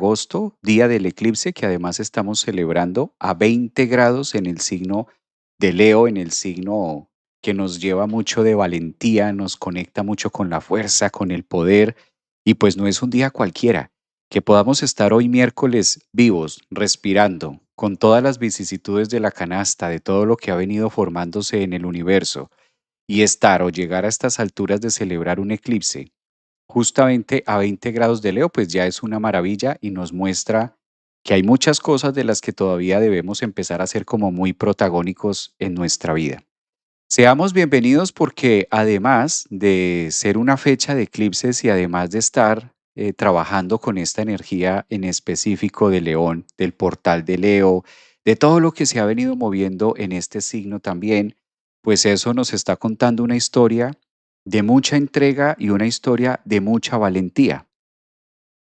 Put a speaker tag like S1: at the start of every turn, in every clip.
S1: agosto, día del eclipse, que además estamos celebrando a 20 grados en el signo de Leo, en el signo que nos lleva mucho de valentía, nos conecta mucho con la fuerza, con el poder, y pues no es un día cualquiera. Que podamos estar hoy miércoles vivos, respirando, con todas las vicisitudes de la canasta, de todo lo que ha venido formándose en el universo, y estar o llegar a estas alturas de celebrar un eclipse justamente a 20 grados de Leo, pues ya es una maravilla y nos muestra que hay muchas cosas de las que todavía debemos empezar a ser como muy protagónicos en nuestra vida. Seamos bienvenidos porque además de ser una fecha de eclipses y además de estar trabajando con esta energía en específico de León, del portal de Leo, de todo lo que se ha venido moviendo en este signo también, pues eso nos está contando una historia de mucha entrega y una historia de mucha valentía.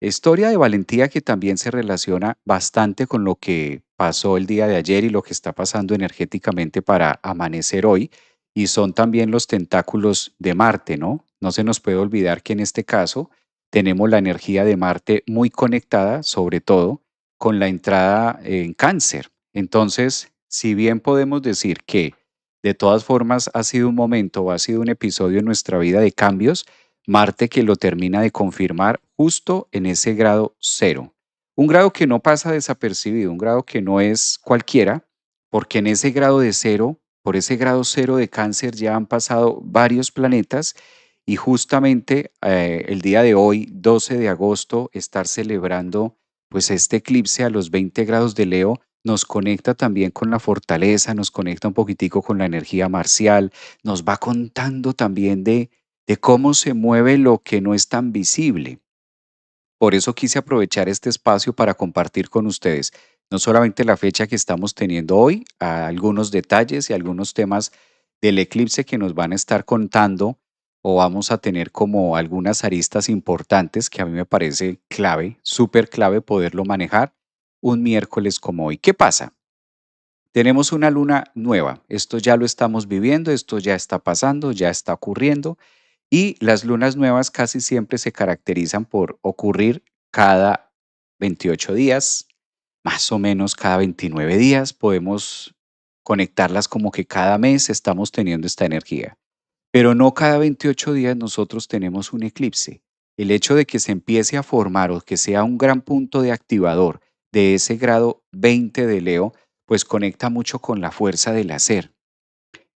S1: Historia de valentía que también se relaciona bastante con lo que pasó el día de ayer y lo que está pasando energéticamente para amanecer hoy, y son también los tentáculos de Marte, ¿no? No se nos puede olvidar que en este caso tenemos la energía de Marte muy conectada, sobre todo con la entrada en Cáncer. Entonces, si bien podemos decir que de todas formas ha sido un momento o ha sido un episodio en nuestra vida de cambios, Marte que lo termina de confirmar justo en ese grado cero. Un grado que no pasa desapercibido, un grado que no es cualquiera, porque en ese grado de cero, por ese grado cero de Cáncer ya han pasado varios planetas y justamente el día de hoy, 12 de agosto, estar celebrando pues este eclipse a los 20 grados de Leo nos conecta también con la fortaleza, nos conecta un poquitico con la energía marcial, nos va contando también de cómo se mueve lo que no es tan visible. Por eso quise aprovechar este espacio para compartir con ustedes no solamente la fecha que estamos teniendo hoy, algunos detalles y algunos temas del eclipse que nos van a estar contando o vamos a tener como algunas aristas importantes que a mí me parece clave, súper clave poderlo manejar un miércoles como hoy. ¿Qué pasa? Tenemos una luna nueva, esto ya lo estamos viviendo, esto ya está pasando, ya está ocurriendo y las lunas nuevas casi siempre se caracterizan por ocurrir cada 28 días, más o menos cada 29 días. Podemos conectarlas como que cada mes estamos teniendo esta energía, pero no cada 28 días nosotros tenemos un eclipse. El hecho de que se empiece a formar o que sea un gran punto de activador de ese grado 20 de Leo, pues conecta mucho con la fuerza del hacer.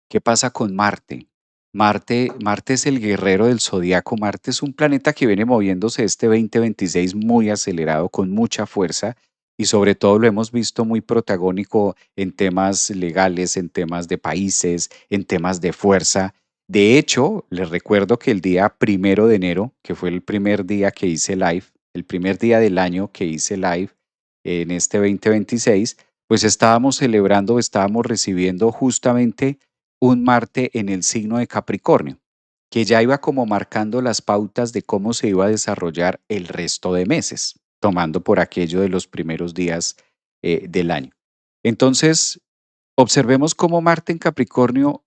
S1: ¿Qué pasa con Marte? Marte es el guerrero del zodiaco. Marte es un planeta que viene moviéndose este 2026 muy acelerado, con mucha fuerza, y sobre todo lo hemos visto muy protagónico en temas legales, en temas de países, en temas de fuerza. De hecho, les recuerdo que el día 1 de enero, que fue el primer día que hice live, el primer día del año que hice live en este 2026, pues estábamos celebrando, estábamos recibiendo justamente un Marte en el signo de Capricornio, que ya iba como marcando las pautas de cómo se iba a desarrollar el resto de meses, tomando por aquello de los primeros días del año. Entonces, observemos cómo Marte en Capricornio,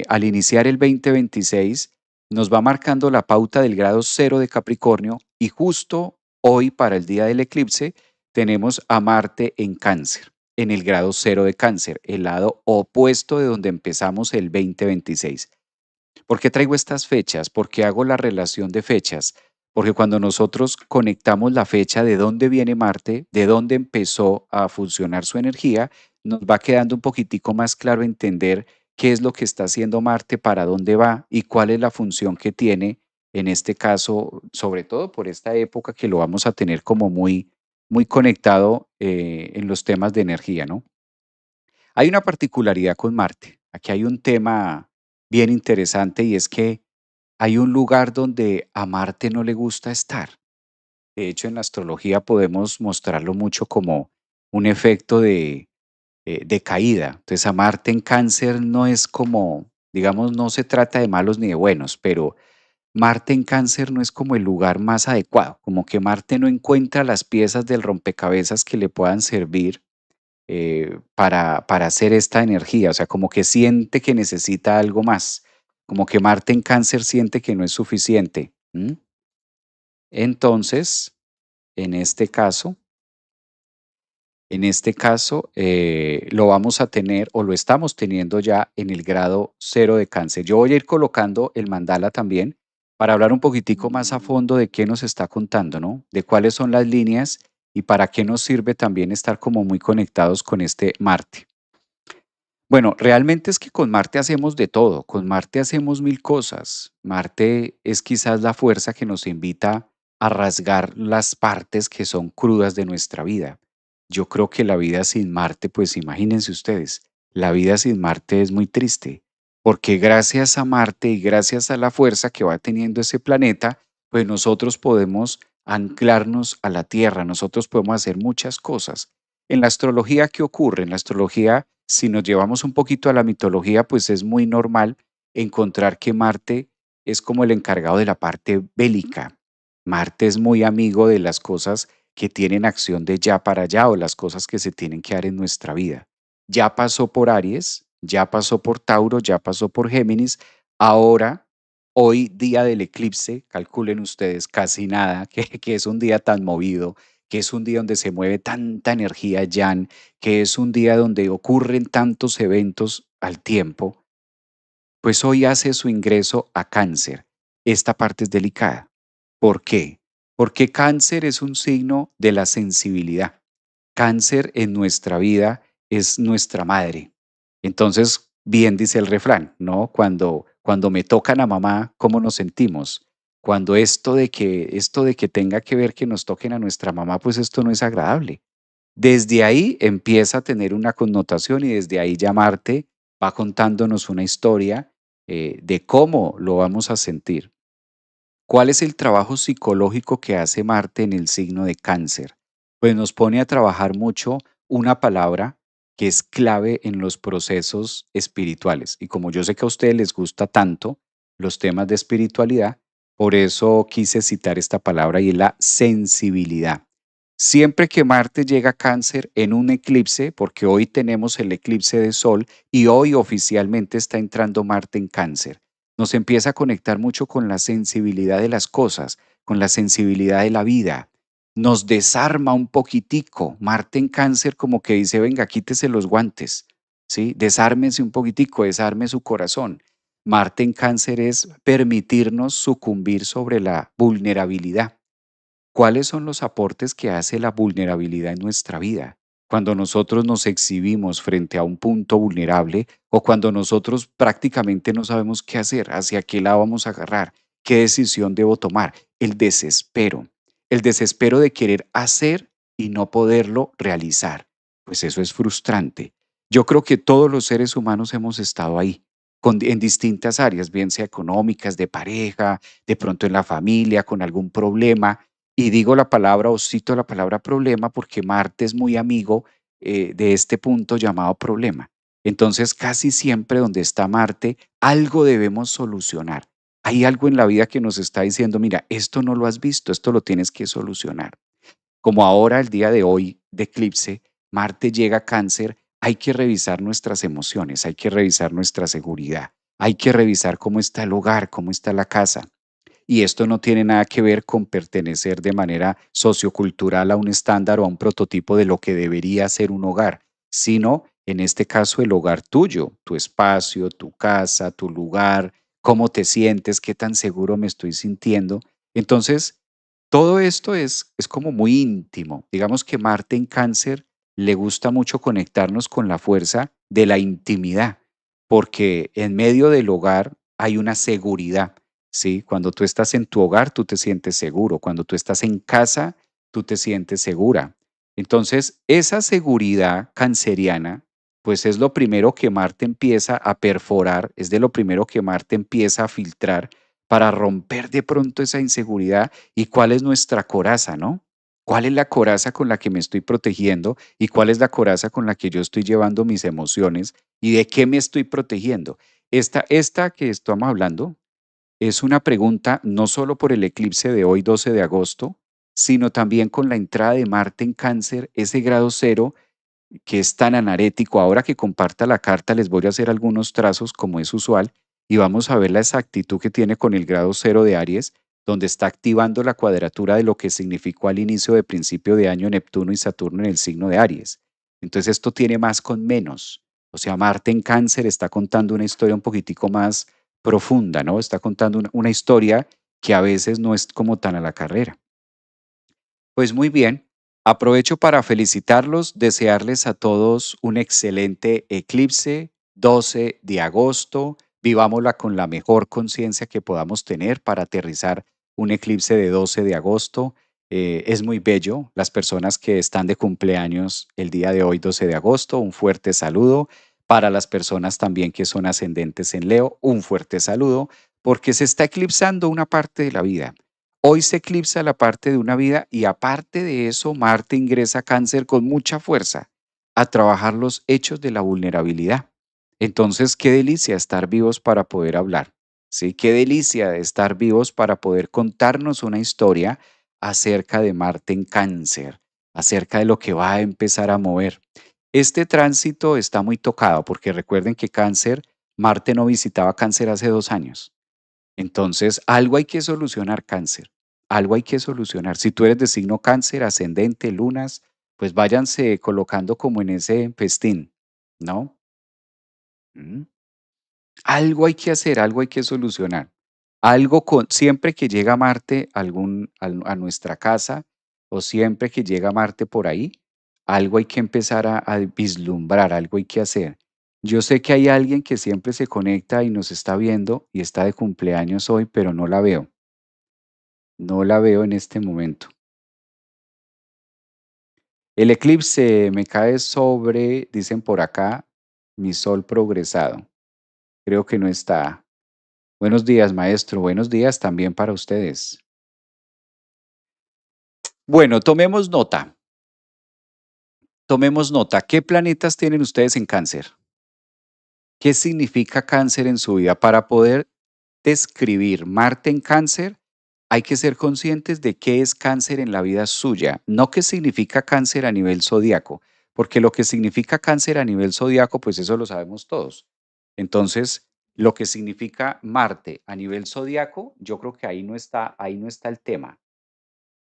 S1: al iniciar el 2026, nos va marcando la pauta del grado cero de Capricornio y justo hoy, para el día del eclipse, tenemos a Marte en Cáncer, en el grado cero de Cáncer, el lado opuesto de donde empezamos el 2026. ¿Por qué traigo estas fechas? ¿Por qué hago la relación de fechas? Porque cuando nosotros conectamos la fecha de dónde viene Marte, de dónde empezó a funcionar su energía, nos va quedando un poquitico más claro entender qué es lo que está haciendo Marte, para dónde va y cuál es la función que tiene en este caso, sobre todo por esta época que lo vamos a tener como muy, muy conectado en los temas de energía, ¿no? Hay una particularidad con Marte. Aquí hay un tema bien interesante y es que hay un lugar donde a Marte no le gusta estar. De hecho, en la astrología podemos mostrarlo mucho como un efecto de caída. Entonces, a Marte en Cáncer no es como, digamos, no se trata de malos ni de buenos, pero Marte en Cáncer no es como el lugar más adecuado, como que Marte no encuentra las piezas del rompecabezas que le puedan servir para hacer esta energía, o sea, como que siente que necesita algo más, como que Marte en Cáncer siente que no es suficiente. ¿M? Entonces, en este caso, En este caso, lo vamos a tener o lo estamos teniendo ya en el grado cero de cáncer. Yo voy a ir colocando el mandala también para hablar un poquitico más a fondo de qué nos está contando, ¿no? De cuáles son las líneas y para qué nos sirve también estar como muy conectados con este Marte. Bueno, realmente es que con Marte hacemos de todo, con Marte hacemos mil cosas. Marte es quizás la fuerza que nos invita a rasgar las partes que son crudas de nuestra vida. Yo creo que la vida sin Marte, pues imagínense ustedes, la vida sin Marte es muy triste, porque gracias a Marte y gracias a la fuerza que va teniendo ese planeta, pues nosotros podemos anclarnos a la Tierra, nosotros podemos hacer muchas cosas. En la astrología, ¿qué ocurre? En la astrología, si nos llevamos un poquito a la mitología, pues es muy normal encontrar que Marte es como el encargado de la parte bélica. Marte es muy amigo de las cosas que tienen acción de ya para allá o las cosas que se tienen que dar en nuestra vida. Ya pasó por Aries, ya pasó por Tauro, ya pasó por Géminis. Ahora, hoy día del eclipse, calculen ustedes, casi nada, que es un día tan movido, que es un día donde se mueve tanta energía, Jan, que es un día donde ocurren tantos eventos al tiempo, pues hoy hace su ingreso a Cáncer. Esta parte es delicada. ¿Por qué? Porque Cáncer es un signo de la sensibilidad. Cáncer en nuestra vida es nuestra madre. Entonces, bien dice el refrán, ¿no? Cuando me tocan a mamá, ¿cómo nos sentimos? Cuando esto de que tenga que ver que nos toquen a nuestra mamá, pues esto no es agradable. Desde ahí empieza a tener una connotación y desde ahí ya Marte va contándonos una historia de cómo lo vamos a sentir. ¿Cuál es el trabajo psicológico que hace Marte en el signo de Cáncer? Pues nos pone a trabajar mucho una palabra que es clave en los procesos espirituales. Y como yo sé que a ustedes les gusta tanto los temas de espiritualidad, por eso quise citar esta palabra y es la sensibilidad. Siempre que Marte llega a Cáncer en un eclipse, porque hoy tenemos el eclipse de Sol y hoy oficialmente está entrando Marte en Cáncer, nos empieza a conectar mucho con la sensibilidad de las cosas, con la sensibilidad de la vida. Nos desarma un poquitico. Marte en Cáncer como que dice, venga, quítese los guantes, ¿sí? Desármese un poquitico, desarme su corazón. Marte en Cáncer es permitirnos sucumbir sobre la vulnerabilidad. ¿Cuáles son los aportes que hace la vulnerabilidad en nuestra vida? Cuando nosotros nos exhibimos frente a un punto vulnerable o cuando nosotros prácticamente no sabemos qué hacer, hacia qué lado vamos a agarrar, qué decisión debo tomar. El desespero de querer hacer y no poderlo realizar. Pues eso es frustrante. Yo creo que todos los seres humanos hemos estado ahí, en distintas áreas, bien sea económicas, de pareja, de pronto en la familia, con algún problema, y digo la palabra o cito la palabra problema porque Marte es muy amigo de este punto llamado problema. Entonces, casi siempre donde está Marte, algo debemos solucionar. Hay algo en la vida que nos está diciendo, mira, esto no lo has visto, esto lo tienes que solucionar. Como ahora, el día de hoy de eclipse, Marte llega a Cáncer, hay que revisar nuestras emociones, hay que revisar nuestra seguridad, hay que revisar cómo está el hogar, cómo está la casa. Y esto no tiene nada que ver con pertenecer de manera sociocultural a un estándar o a un prototipo de lo que debería ser un hogar, sino en este caso el hogar tuyo, tu espacio, tu casa, tu lugar, cómo te sientes, qué tan seguro me estoy sintiendo. Entonces, todo esto es como muy íntimo. Digamos que Marte en Cáncer le gusta mucho conectarnos con la fuerza de la intimidad, porque en medio del hogar hay una seguridad. Sí, cuando tú estás en tu hogar, tú te sientes seguro. Cuando tú estás en casa, tú te sientes segura. Entonces, esa seguridad canceriana, pues es lo primero que Marte empieza a perforar, es de lo primero que Marte empieza a filtrar para romper de pronto esa inseguridad y cuál es nuestra coraza, ¿no? ¿Cuál es la coraza con la que me estoy protegiendo y cuál es la coraza con la que yo estoy llevando mis emociones y de qué me estoy protegiendo? Esta que estamos hablando, es una pregunta no solo por el eclipse de hoy, 12 de agosto, sino también con la entrada de Marte en Cáncer, ese grado cero que es tan anarético. Ahora que comparta la carta, les voy a hacer algunos trazos como es usual y vamos a ver la exactitud que tiene con el grado cero de Aries, donde está activando la cuadratura de lo que significó al inicio de principio de año Neptuno y Saturno en el signo de Aries. Entonces esto tiene más con menos. O sea, Marte en Cáncer está contando una historia un poquitico más profunda, ¿no? Está contando una historia que a veces no es como tan a la carrera. Pues muy bien, aprovecho para felicitarlos, desearles a todos un excelente eclipse 12 de agosto. Vivámosla con la mejor conciencia que podamos tener para aterrizar un eclipse de 12 de agosto. Es muy bello. Las personas que están de cumpleaños el día de hoy, 12 de agosto, un fuerte saludo. Para las personas también que son ascendentes en Leo, un fuerte saludo, porque se está eclipsando una parte de la vida. Hoy se eclipsa la parte de una vida y aparte de eso, Marte ingresa a Cáncer con mucha fuerza a trabajar los hechos de la vulnerabilidad. Entonces, qué delicia estar vivos para poder hablar, ¿sí? Qué delicia estar vivos para poder contarnos una historia acerca de Marte en Cáncer, acerca de lo que va a empezar a mover. Este tránsito está muy tocado porque recuerden que Cáncer, Marte no visitaba Cáncer hace 2 años. Entonces, algo hay que solucionar, Cáncer. Algo hay que solucionar. Si tú eres de signo Cáncer, ascendente, lunas, pues váyanse colocando como en ese festín, ¿no? Mm. Algo hay que hacer, algo hay que solucionar. Algo con, siempre que llega Marte a nuestra casa o siempre que llega Marte por ahí, algo hay que empezar a vislumbrar, algo hay que hacer. Yo sé que hay alguien que siempre se conecta y nos está viendo y está de cumpleaños hoy, pero no la veo. No la veo en este momento. El eclipse me cae sobre, dicen por acá, mi sol progresado. Creo que no está. Buenos días, maestro. Buenos días también para ustedes. Bueno, tomemos nota. Tomemos nota. ¿Qué planetas tienen ustedes en Cáncer? ¿Qué significa Cáncer en su vida? Para poder describir Marte en Cáncer, hay que ser conscientes de qué es Cáncer en la vida suya, no qué significa Cáncer a nivel zodiaco, porque lo que significa Cáncer a nivel zodiaco, pues eso lo sabemos todos. Entonces, lo que significa Marte a nivel zodiaco, yo creo que ahí no está el tema.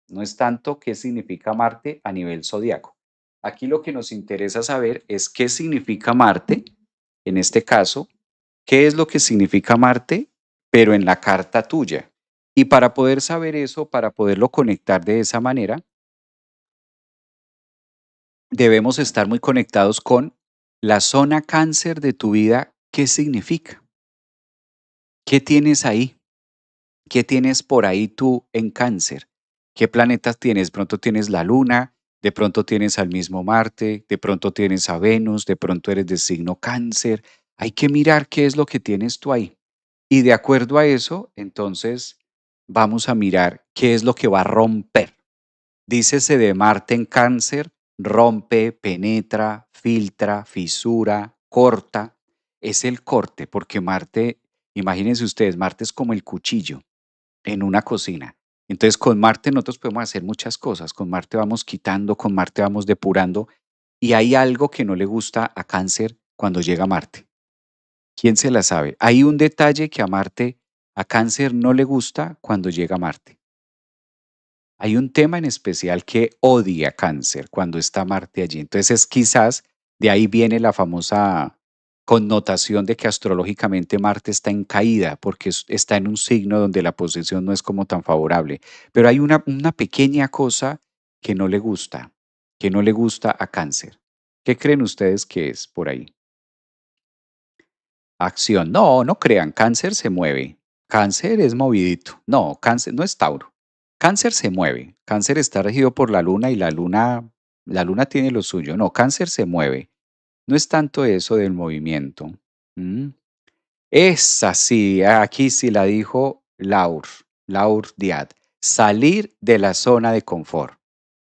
S1: No es tanto qué significa Marte a nivel zodiaco. Aquí lo que nos interesa saber es qué significa Marte, en este caso, qué es lo que significa Marte, pero en la carta tuya. Y para poder saber eso, para poderlo conectar de esa manera, debemos estar muy conectados con la zona cáncer de tu vida. ¿Qué significa? ¿Qué tienes ahí? ¿Qué tienes por ahí tú en Cáncer? ¿Qué planetas tienes? De pronto tienes la Luna, de pronto tienes al mismo Marte, de pronto tienes a Venus, de pronto eres de signo Cáncer. Hay que mirar qué es lo que tienes tú ahí. Y de acuerdo a eso, entonces vamos a mirar qué es lo que va a romper. Dícese de Marte en Cáncer, rompe, penetra, filtra, fisura, corta. Es el corte, porque Marte, imagínense ustedes, Marte es como el cuchillo en una cocina. Entonces, con Marte nosotros podemos hacer muchas cosas. Con Marte vamos quitando, con Marte vamos depurando. Y hay algo que no le gusta a Cáncer cuando llega Marte. ¿Quién se la sabe? Hay un detalle que a Marte, a Cáncer no le gusta cuando llega Marte. Hay un tema en especial que odia Cáncer cuando está Marte allí. Entonces, quizás de ahí viene la famosa connotación de que astrológicamente Marte está en caída porque está en un signo donde la posición no es como tan favorable. Pero hay una pequeña cosa que no le gusta, que no le gusta a Cáncer. ¿Qué creen ustedes que es por ahí? Acción. No, no crean, Cáncer se mueve. Cáncer es movidito. No, Cáncer no es Tauro. Cáncer se mueve. Cáncer está regido por la luna y la luna tiene lo suyo. No, Cáncer se mueve. No es tanto eso del movimiento. ¿Mm? Esa sí, aquí sí la dijo Laur Diaz. Salir de la zona de confort.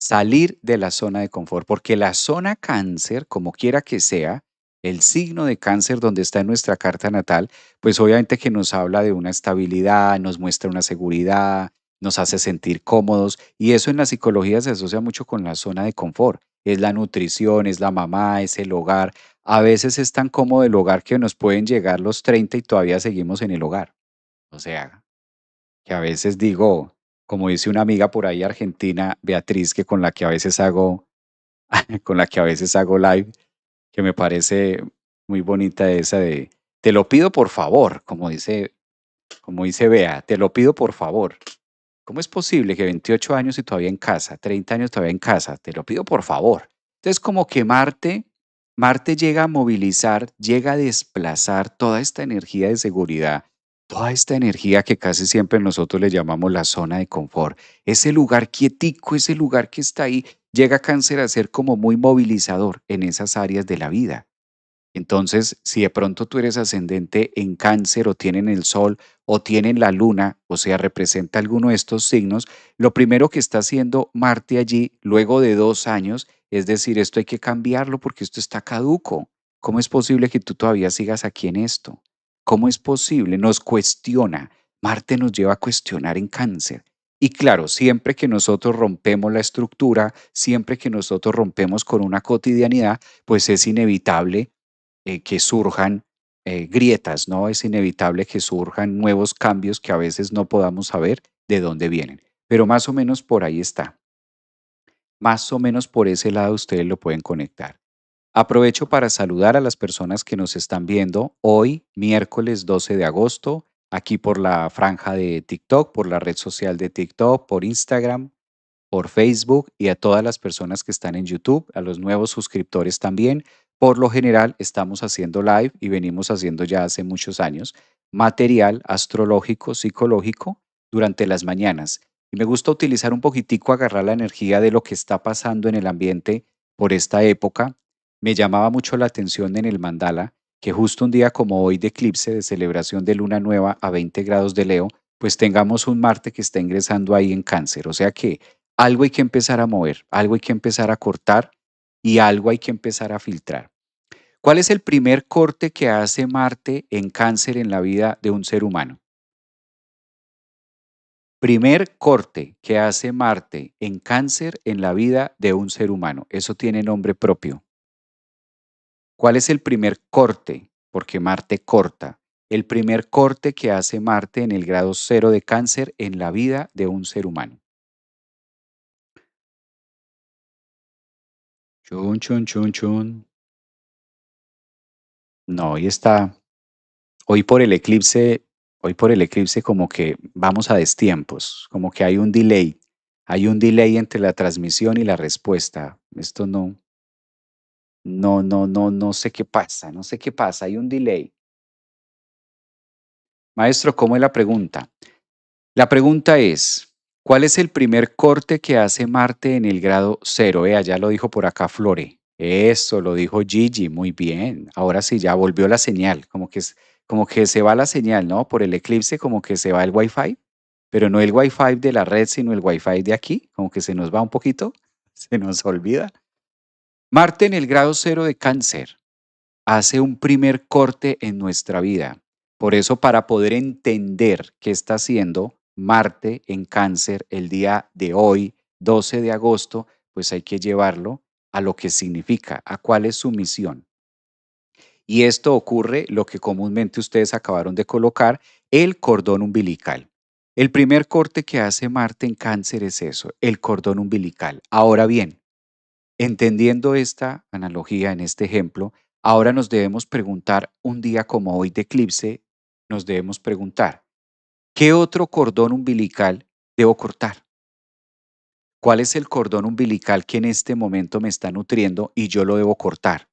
S1: Salir de la zona de confort, porque la zona cáncer, como quiera que sea, el signo de cáncer donde está en nuestra carta natal, pues obviamente que nos habla de una estabilidad, nos muestra una seguridad, nos hace sentir cómodos y eso en la psicología se asocia mucho con la zona de confort. Es la nutrición, es la mamá, es el hogar. A veces es tan cómodo el hogar que nos pueden llegar los 30 y todavía seguimos en el hogar. O sea, que a veces digo, como dice una amiga por ahí argentina, Beatriz, que con la que a veces hago, con la que a veces hago live, que me parece muy bonita esa de, te lo pido por favor, como dice Bea, te lo pido por favor. ¿Cómo es posible que 28 años y todavía en casa, 30 años todavía en casa? Te lo pido por favor. Entonces, como que Marte llega a movilizar, llega a desplazar toda esta energía de seguridad, toda esta energía que casi siempre nosotros le llamamos la zona de confort. Ese lugar quietico, ese lugar que está ahí, llega Cáncer a ser como muy movilizador en esas áreas de la vida. Entonces, si de pronto tú eres ascendente en Cáncer o tienen el Sol o tienen la Luna, o sea, representa alguno de estos signos, lo primero que está haciendo Marte allí, luego de 2 años, es decir, esto hay que cambiarlo porque esto está caduco. ¿Cómo es posible que tú todavía sigas aquí en esto? ¿Cómo es posible? Nos cuestiona. Marte nos lleva a cuestionar en Cáncer. Y claro, siempre que nosotros rompemos la estructura, siempre que nosotros rompemos con una cotidianidad, pues es inevitable que surjan grietas, ¿no? Es inevitable que surjan nuevos cambios que a veces no podamos saber de dónde vienen. Pero más o menos por ahí está. Más o menos por ese lado ustedes lo pueden conectar. Aprovecho para saludar a las personas que nos están viendo hoy, miércoles 12 de agosto, aquí por la franja de TikTok, por la red social de TikTok, por Instagram, por Facebook y a todas las personas que están en YouTube, a los nuevos suscriptores también. Por lo general estamos haciendo live y venimos haciendo ya hace muchos años material astrológico, psicológico durante las mañanas. Y me gusta utilizar un poquitico, agarrar la energía de lo que está pasando en el ambiente por esta época. Me llamaba mucho la atención en el mandala que justo un día como hoy de eclipse, de celebración de luna nueva a 20 grados de Leo, pues tengamos un Marte que está ingresando ahí en Cáncer. O sea que algo hay que empezar a mover, algo hay que empezar a cortar y algo hay que empezar a filtrar. ¿Cuál es el primer corte que hace Marte en Cáncer en la vida de un ser humano? Primer corte que hace Marte en Cáncer en la vida de un ser humano. Eso tiene nombre propio. ¿Cuál es el primer corte? Porque Marte corta. El primer corte que hace Marte en el grado cero de Cáncer en la vida de un ser humano. Chun, chun, chun, chun. No, ahí está. Hoy por el eclipse hoy por el eclipse como que vamos a destiempos, como que hay un delay entre la transmisión y la respuesta. Esto no sé qué pasa, no sé qué pasa, hay un delay. Maestro, ¿cómo es la pregunta? La pregunta es, ¿cuál es el primer corte que hace Marte en el grado cero? Ya lo dijo por acá Flore. Eso, lo dijo Gigi, muy bien. Ahora sí, ya volvió la señal, como que se va la señal, ¿no? Por el eclipse, como que se va el Wi-Fi, pero no el Wi-Fi de la red, sino el Wi-Fi de aquí, como que se nos va un poquito, se nos olvida. Marte en el grado cero de Cáncer hace un primer corte en nuestra vida. Por eso, para poder entender qué está haciendo Marte en Cáncer el día de hoy, 12 de agosto, pues hay que llevarlo a lo que significa, a cuál es su misión. Y esto ocurre, lo que comúnmente ustedes acabaron de colocar, el cordón umbilical. El primer corte que hace Marte en Cáncer es eso, el cordón umbilical. Ahora bien, entendiendo esta analogía en este ejemplo, ahora nos debemos preguntar, un día como hoy de eclipse, nos debemos preguntar, ¿qué otro cordón umbilical debo cortar? ¿Cuál es el cordón umbilical que en este momento me está nutriendo y yo lo debo cortar?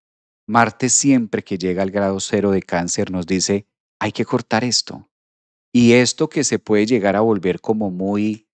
S1: Marte siempre que llega al grado cero de Cáncer nos dice, hay que cortar esto. Y esto que se puede llegar a volver como muy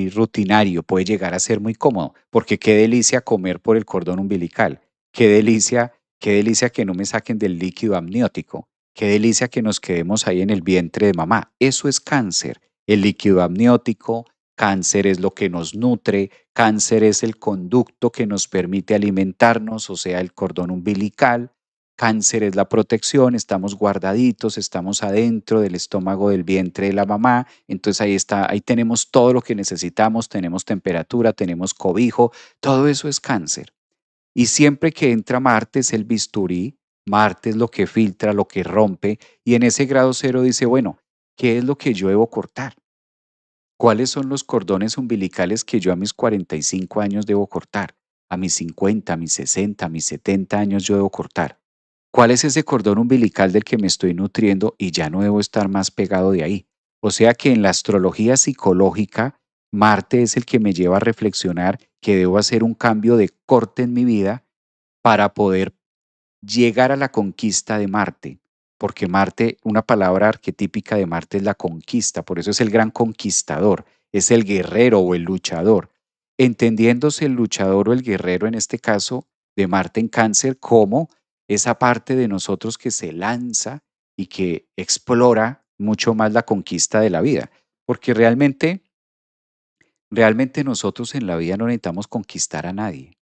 S1: rutinario, puede llegar a ser muy cómodo, porque qué delicia comer por el cordón umbilical, qué delicia que no me saquen del líquido amniótico, qué delicia que nos quedemos ahí en el vientre de mamá. Eso es cáncer, el líquido amniótico, cáncer es lo que nos nutre, cáncer es el conducto que nos permite alimentarnos, o sea, el cordón umbilical. Cáncer es la protección, estamos guardaditos, estamos adentro del estómago del vientre de la mamá, entonces ahí está, ahí tenemos todo lo que necesitamos, tenemos temperatura, tenemos cobijo, todo eso es cáncer. Y siempre que entra Marte es el bisturí, Marte es lo que filtra, lo que rompe, y en ese grado cero dice, bueno, ¿Qué es lo que yo debo cortar? ¿Cuáles son los cordones umbilicales que yo a mis 45 años debo cortar? A mis 50, a mis 60, a mis 70 años yo debo cortar. ¿Cuál es ese cordón umbilical del que me estoy nutriendo y ya no debo estar más pegado de ahí? O sea que en la astrología psicológica, Marte es el que me lleva a reflexionar que debo hacer un cambio de corte en mi vida para poder llegar a la conquista de Marte, porque Marte, una palabra arquetípica de Marte es la conquista, por eso es el gran conquistador, es el guerrero o el luchador, entendiéndose el luchador o el guerrero en este caso de Marte en Cáncer como esa parte de nosotros que se lanza y que explora mucho más la conquista de la vida, porque realmente nosotros en la vida no necesitamos conquistar a nadie.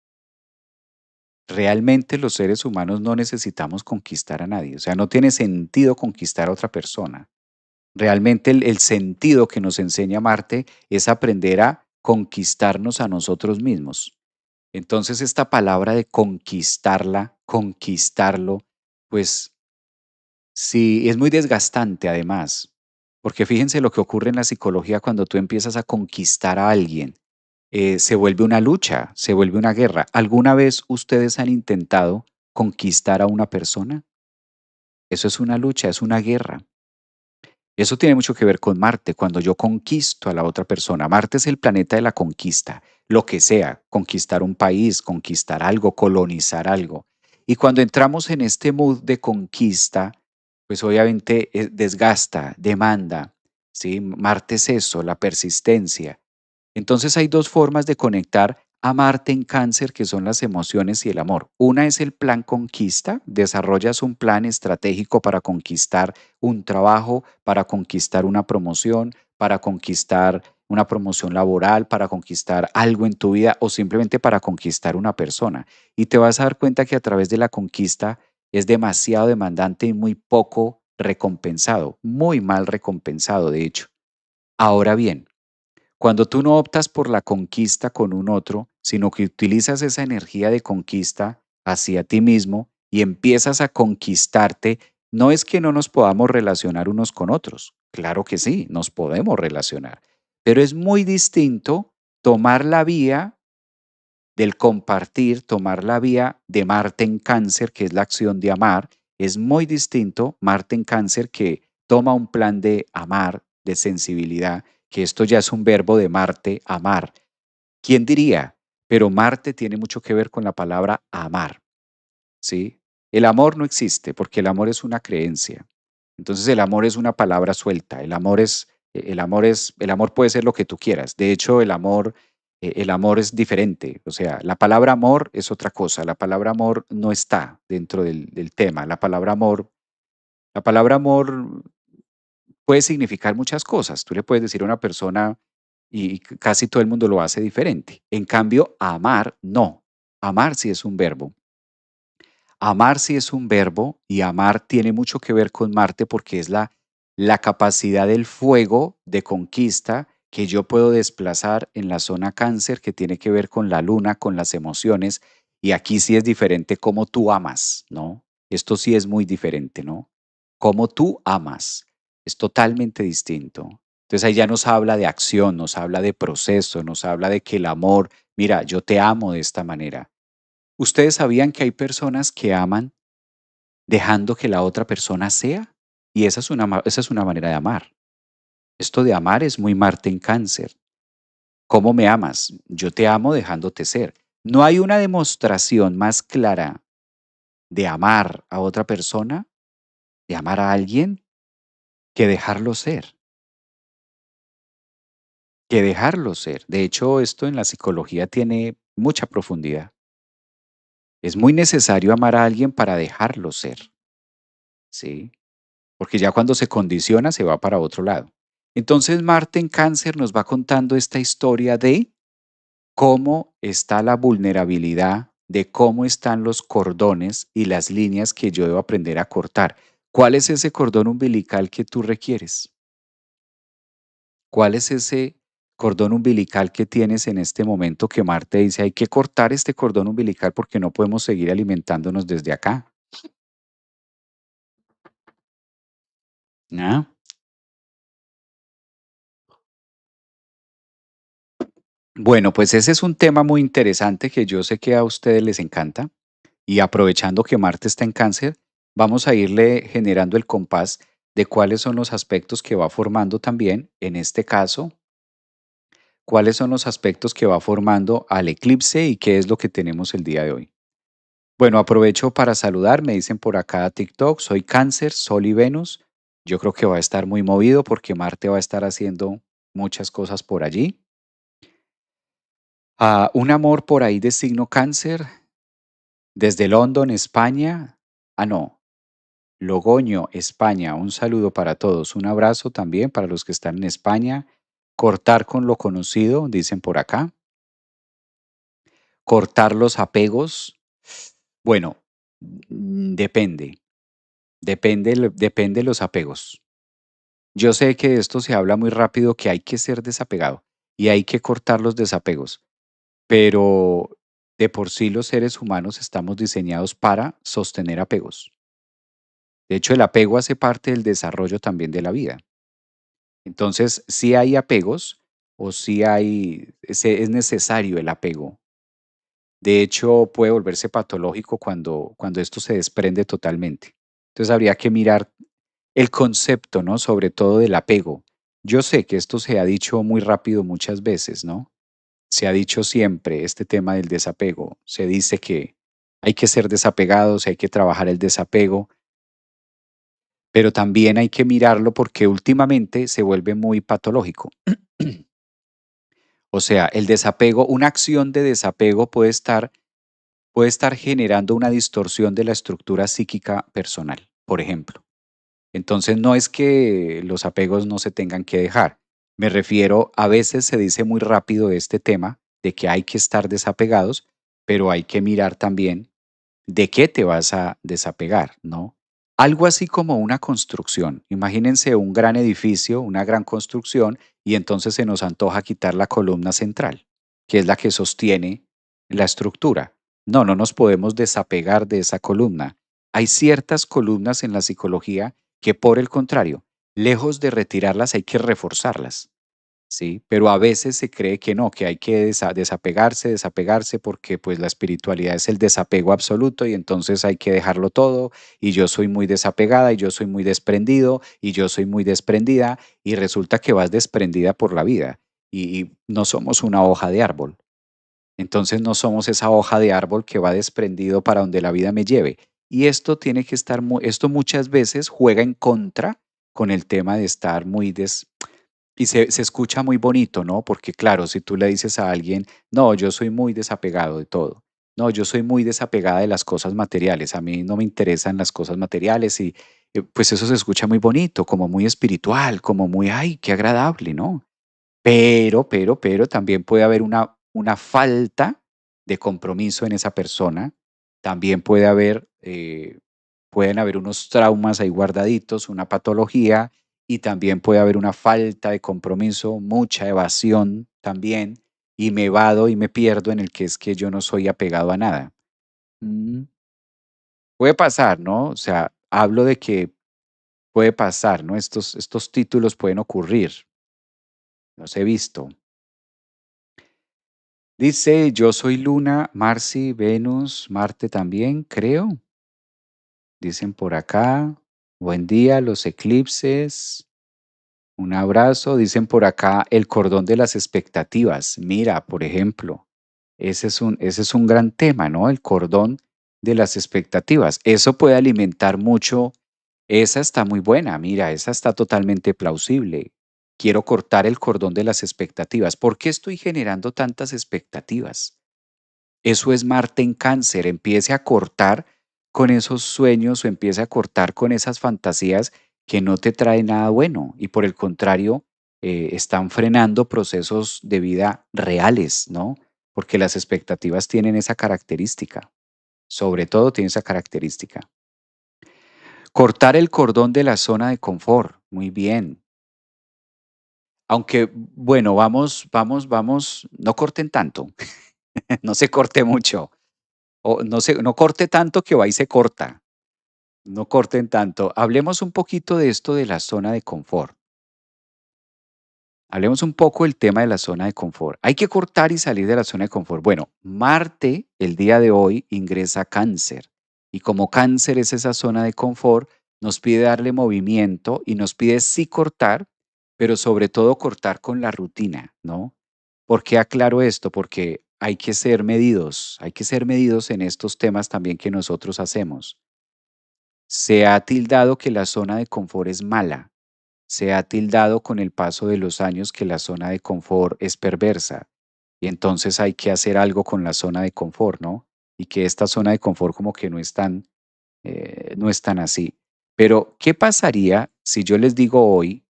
S1: Realmente los seres humanos no necesitamos conquistar a nadie, o sea, no tiene sentido conquistar a otra persona. Realmente el sentido que nos enseña Marte es aprender a conquistarnos a nosotros mismos. Entonces, esta palabra de conquistarla, conquistarlo, pues sí, es muy desgastante además, porque fíjense lo que ocurre en la psicología cuando tú empiezas a conquistar a alguien. Se vuelve una lucha, se vuelve una guerra. ¿Alguna vez ustedes han intentado conquistar a una persona? Eso es una lucha, es una guerra. Eso tiene mucho que ver con Marte, cuando yo conquisto a la otra persona. Marte es el planeta de la conquista, lo que sea, conquistar un país, conquistar algo, colonizar algo. Y cuando entramos en este mood de conquista, pues obviamente desgasta, demanda, ¿sí? Marte es eso, la persistencia. Entonces hay dos formas de conectar a Marte en Cáncer, que son las emociones y el amor. Una es el plan conquista, desarrollas un plan estratégico para conquistar un trabajo, para conquistar una promoción, para conquistar una promoción laboral, para conquistar algo en tu vida o simplemente para conquistar una persona. Y te vas a dar cuenta que a través de la conquista es demasiado demandante y muy poco recompensado, muy mal recompensado, de hecho. Ahora bien, cuando tú no optas por la conquista con un otro, sino que utilizas esa energía de conquista hacia ti mismo y empiezas a conquistarte, no es que no nos podamos relacionar unos con otros. Claro que sí, nos podemos relacionar. Pero es muy distinto tomar la vía del compartir, tomar la vía de Marte en Cáncer, que es la acción de amar. Es muy distinto Marte en Cáncer que toma un plan de amar, de sensibilidad, que esto ya es un verbo de Marte, amar. ¿Quién diría? Pero Marte tiene mucho que ver con la palabra amar, ¿sí? El amor no existe porque el amor es una creencia. Entonces el amor es una palabra suelta. El amor puede ser lo que tú quieras. De hecho, el amor es diferente. O sea, la palabra amor es otra cosa. La palabra amor no está dentro del tema. La palabra amor puede significar muchas cosas. Tú le puedes decir a una persona y casi todo el mundo lo hace diferente. En cambio, amar, no. Amar sí es un verbo. Amar sí es un verbo y amar tiene mucho que ver con Marte porque es la capacidad del fuego de conquista que yo puedo desplazar en la zona cáncer que tiene que ver con la luna, con las emociones. Y aquí sí es diferente cómo tú amas, ¿no? Esto sí es muy diferente, ¿no? Cómo tú amas es totalmente distinto. Entonces ahí ya nos habla de acción, nos habla de proceso, nos habla de que el amor, mira, yo te amo de esta manera. ¿Ustedes sabían que hay personas que aman dejando que la otra persona sea? Y esa es una manera de amar. Esto de amar es muy Marte en Cáncer. ¿Cómo me amas? Yo te amo dejándote ser. No hay una demostración más clara de amar a otra persona, de amar a alguien, que dejarlo ser, que dejarlo ser. De hecho, esto en la psicología tiene mucha profundidad. Es muy necesario amar a alguien para dejarlo ser, ¿sí? Porque ya cuando se condiciona se va para otro lado. Entonces Marte en Cáncer nos va contando esta historia de cómo está la vulnerabilidad, de cómo están los cordones y las líneas que yo debo aprender a cortar. ¿Cuál es ese cordón umbilical que tú requieres? ¿Cuál es ese cordón umbilical que tienes en este momento que Marte dice hay que cortar este cordón umbilical porque no podemos seguir alimentándonos desde acá? ¿Ah? Bueno, pues ese es un tema muy interesante que yo sé que a ustedes les encanta y aprovechando que Marte está en Cáncer, vamos a irle generando el compás de cuáles son los aspectos que va formando también, en este caso, cuáles son los aspectos que va formando al eclipse y qué es lo que tenemos el día de hoy. Bueno, aprovecho para saludar, me dicen por acá a TikTok, soy Cáncer, Sol y Venus. Yo creo que va a estar muy movido porque Marte va a estar haciendo muchas cosas por allí. Un amor por ahí de signo Cáncer, desde London, España. No, Logoño, España. Un saludo para todos. Un abrazo también para los que están en España. Cortar con lo conocido, dicen por acá. Cortar los apegos. Bueno, depende. Depende de los apegos. Yo sé que de esto se habla muy rápido que hay que ser desapegado y hay que cortar los desapegos, pero de por sí los seres humanos estamos diseñados para sostener apegos. De hecho, el apego hace parte del desarrollo también de la vida. Entonces, si hay apegos o si hay, es necesario el apego. De hecho, puede volverse patológico cuando esto se desprende totalmente. Entonces, habría que mirar el concepto, ¿no? Sobre todo del apego. Yo sé que esto se ha dicho muy rápido muchas veces, ¿no? Se ha dicho siempre este tema del desapego. Se dice que hay que ser desapegados, hay que trabajar el desapego, pero también hay que mirarlo porque últimamente se vuelve muy patológico. O sea, el desapego, una acción de desapego puede estar generando una distorsión de la estructura psíquica personal, por ejemplo. Entonces, no es que los apegos no se tengan que dejar. Me refiero, a veces se dice muy rápido este tema de que hay que estar desapegados, pero hay que mirar también de qué te vas a desapegar, ¿no? Algo así como una construcción. Imagínense un gran edificio, una gran construcción, y entonces se nos antoja quitar la columna central, que es la que sostiene la estructura. No, no nos podemos desapegar de esa columna. Hay ciertas columnas en la psicología que, por el contrario, lejos de retirarlas, hay que reforzarlas. Sí, pero a veces se cree que no, que hay que desapegarse porque pues la espiritualidad es el desapego absoluto y entonces hay que dejarlo todo y yo soy muy desapegada y yo soy muy desprendido y yo soy muy desprendida y resulta que vas desprendida por la vida y no somos una hoja de árbol. Entonces no somos esa hoja de árbol que va desprendido para donde la vida me lleve. Y esto tiene que estar, esto muchas veces juega en contra con el tema de estar muy y se escucha muy bonito, ¿no? Porque claro, si tú le dices a alguien, no, yo soy muy desapegado de todo. No, yo soy muy desapegada de las cosas materiales. A mí no me interesan las cosas materiales y pues eso se escucha muy bonito, como muy espiritual, como muy, ay, qué agradable, ¿no? Pero también puede haber una falta de compromiso en esa persona. También pueden haber unos traumas ahí guardaditos, una patología, y también puede haber una falta de compromiso, mucha evasión también, y me evado y me pierdo en el que es que yo no soy apegado a nada. Mm, Puede pasar, ¿no? O sea, hablo de que puede pasar, ¿no? Estos títulos pueden ocurrir, los he visto. Dice, yo soy Luna, Marci, Venus, Marte también, creo. Dicen por acá, buen día, los eclipses, un abrazo. Dicen por acá, el cordón de las expectativas. Mira, por ejemplo, ese es un gran tema, ¿no? El cordón de las expectativas. Eso puede alimentar mucho. Esa está muy buena, mira, esa está totalmente plausible. Quiero cortar el cordón de las expectativas. ¿Por qué estoy generando tantas expectativas? Eso es Marte en Cáncer. Empiece a cortar con esos sueños o empiece a cortar con esas fantasías que no te traen nada bueno y por el contrario están frenando procesos de vida reales, ¿no? Porque las expectativas tienen esa característica, sobre todo tienen esa característica. Cortar el cordón de la zona de confort, muy bien. Aunque, bueno, vamos, no corten tanto, no se corte mucho. O no corte tanto que va y se corta, no corten tanto. Hablemos un poquito de esto de la zona de confort. Hablemos un poco del tema de la zona de confort. Hay que cortar y salir de la zona de confort. Bueno, Marte el día de hoy ingresa a Cáncer y como Cáncer es esa zona de confort, nos pide darle movimiento y nos pide sí cortar, pero sobre todo cortar con la rutina, ¿no? ¿Por qué aclaro esto? Porque hay que ser medidos en estos temas también que nosotros hacemos. Se ha tildado que la zona de confort es mala, se ha tildado con el paso de los años que la zona de confort es perversa y entonces hay que hacer algo con la zona de confort, ¿no? Y que esta zona de confort como que no es tan así. Pero, ¿qué pasaría si yo les digo hoy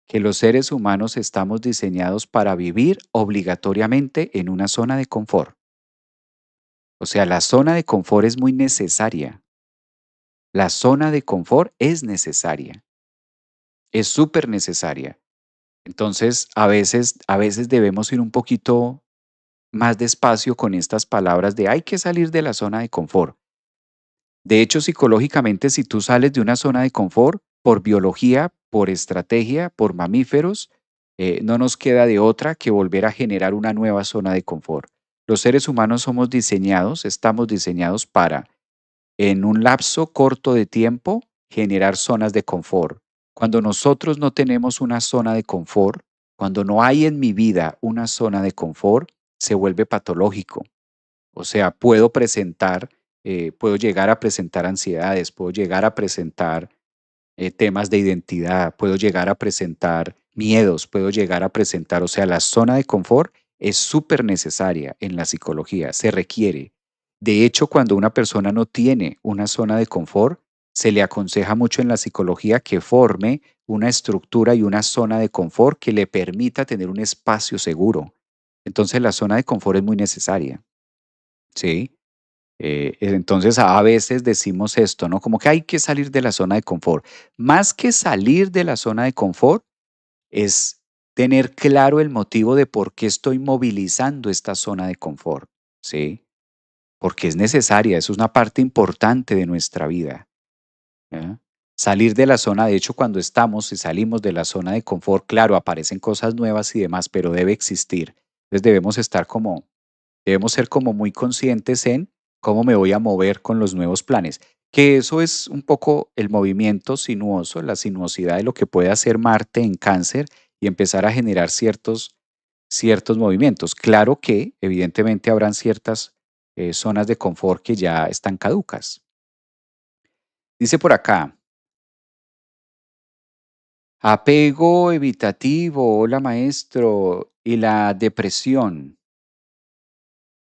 S1: que los seres humanos estamos diseñados para vivir obligatoriamente en una zona de confort? O sea, la zona de confort es muy necesaria. La zona de confort es necesaria, es súper necesaria. Entonces, a veces debemos ir un poquito más despacio con estas palabras de hay que salir de la zona de confort. De hecho, psicológicamente, si tú sales de una zona de confort, por biología, por estrategia, por mamíferos, no nos queda de otra que volver a generar una nueva zona de confort. Los seres humanos somos diseñados, estamos diseñados para en un lapso corto de tiempo generar zonas de confort. Cuando nosotros no tenemos una zona de confort, cuando no hay en mi vida una zona de confort, se vuelve patológico. O sea, puedo llegar a presentar ansiedades, puedo llegar a presentar temas de identidad, puedo llegar a presentar miedos, puedo llegar a presentar, o sea, la zona de confort es súper necesaria en la psicología, se requiere. De hecho, cuando una persona no tiene una zona de confort, se le aconseja mucho en la psicología que forme una estructura y una zona de confort que le permita tener un espacio seguro. Entonces, la zona de confort es muy necesaria, ¿sí? Entonces, a veces decimos esto, ¿no? Como que hay que salir de la zona de confort. Más que salir de la zona de confort, es tener claro el motivo de por qué estoy movilizando esta zona de confort, ¿sí? Porque es necesaria, eso es una parte importante de nuestra vida. ¿Ya? Salir de la zona, de hecho, cuando estamos y salimos de la zona de confort, claro, aparecen cosas nuevas y demás, pero debe existir. Entonces debemos ser como muy conscientes en cómo me voy a mover con los nuevos planes, que eso es un poco el movimiento sinuoso, la sinuosidad de lo que puede hacer Marte en Cáncer y empezar a generar ciertos movimientos. Claro que evidentemente habrán ciertas zonas de confort que ya están caducas. Dice por acá, apego evitativo, hola maestro, y la depresión.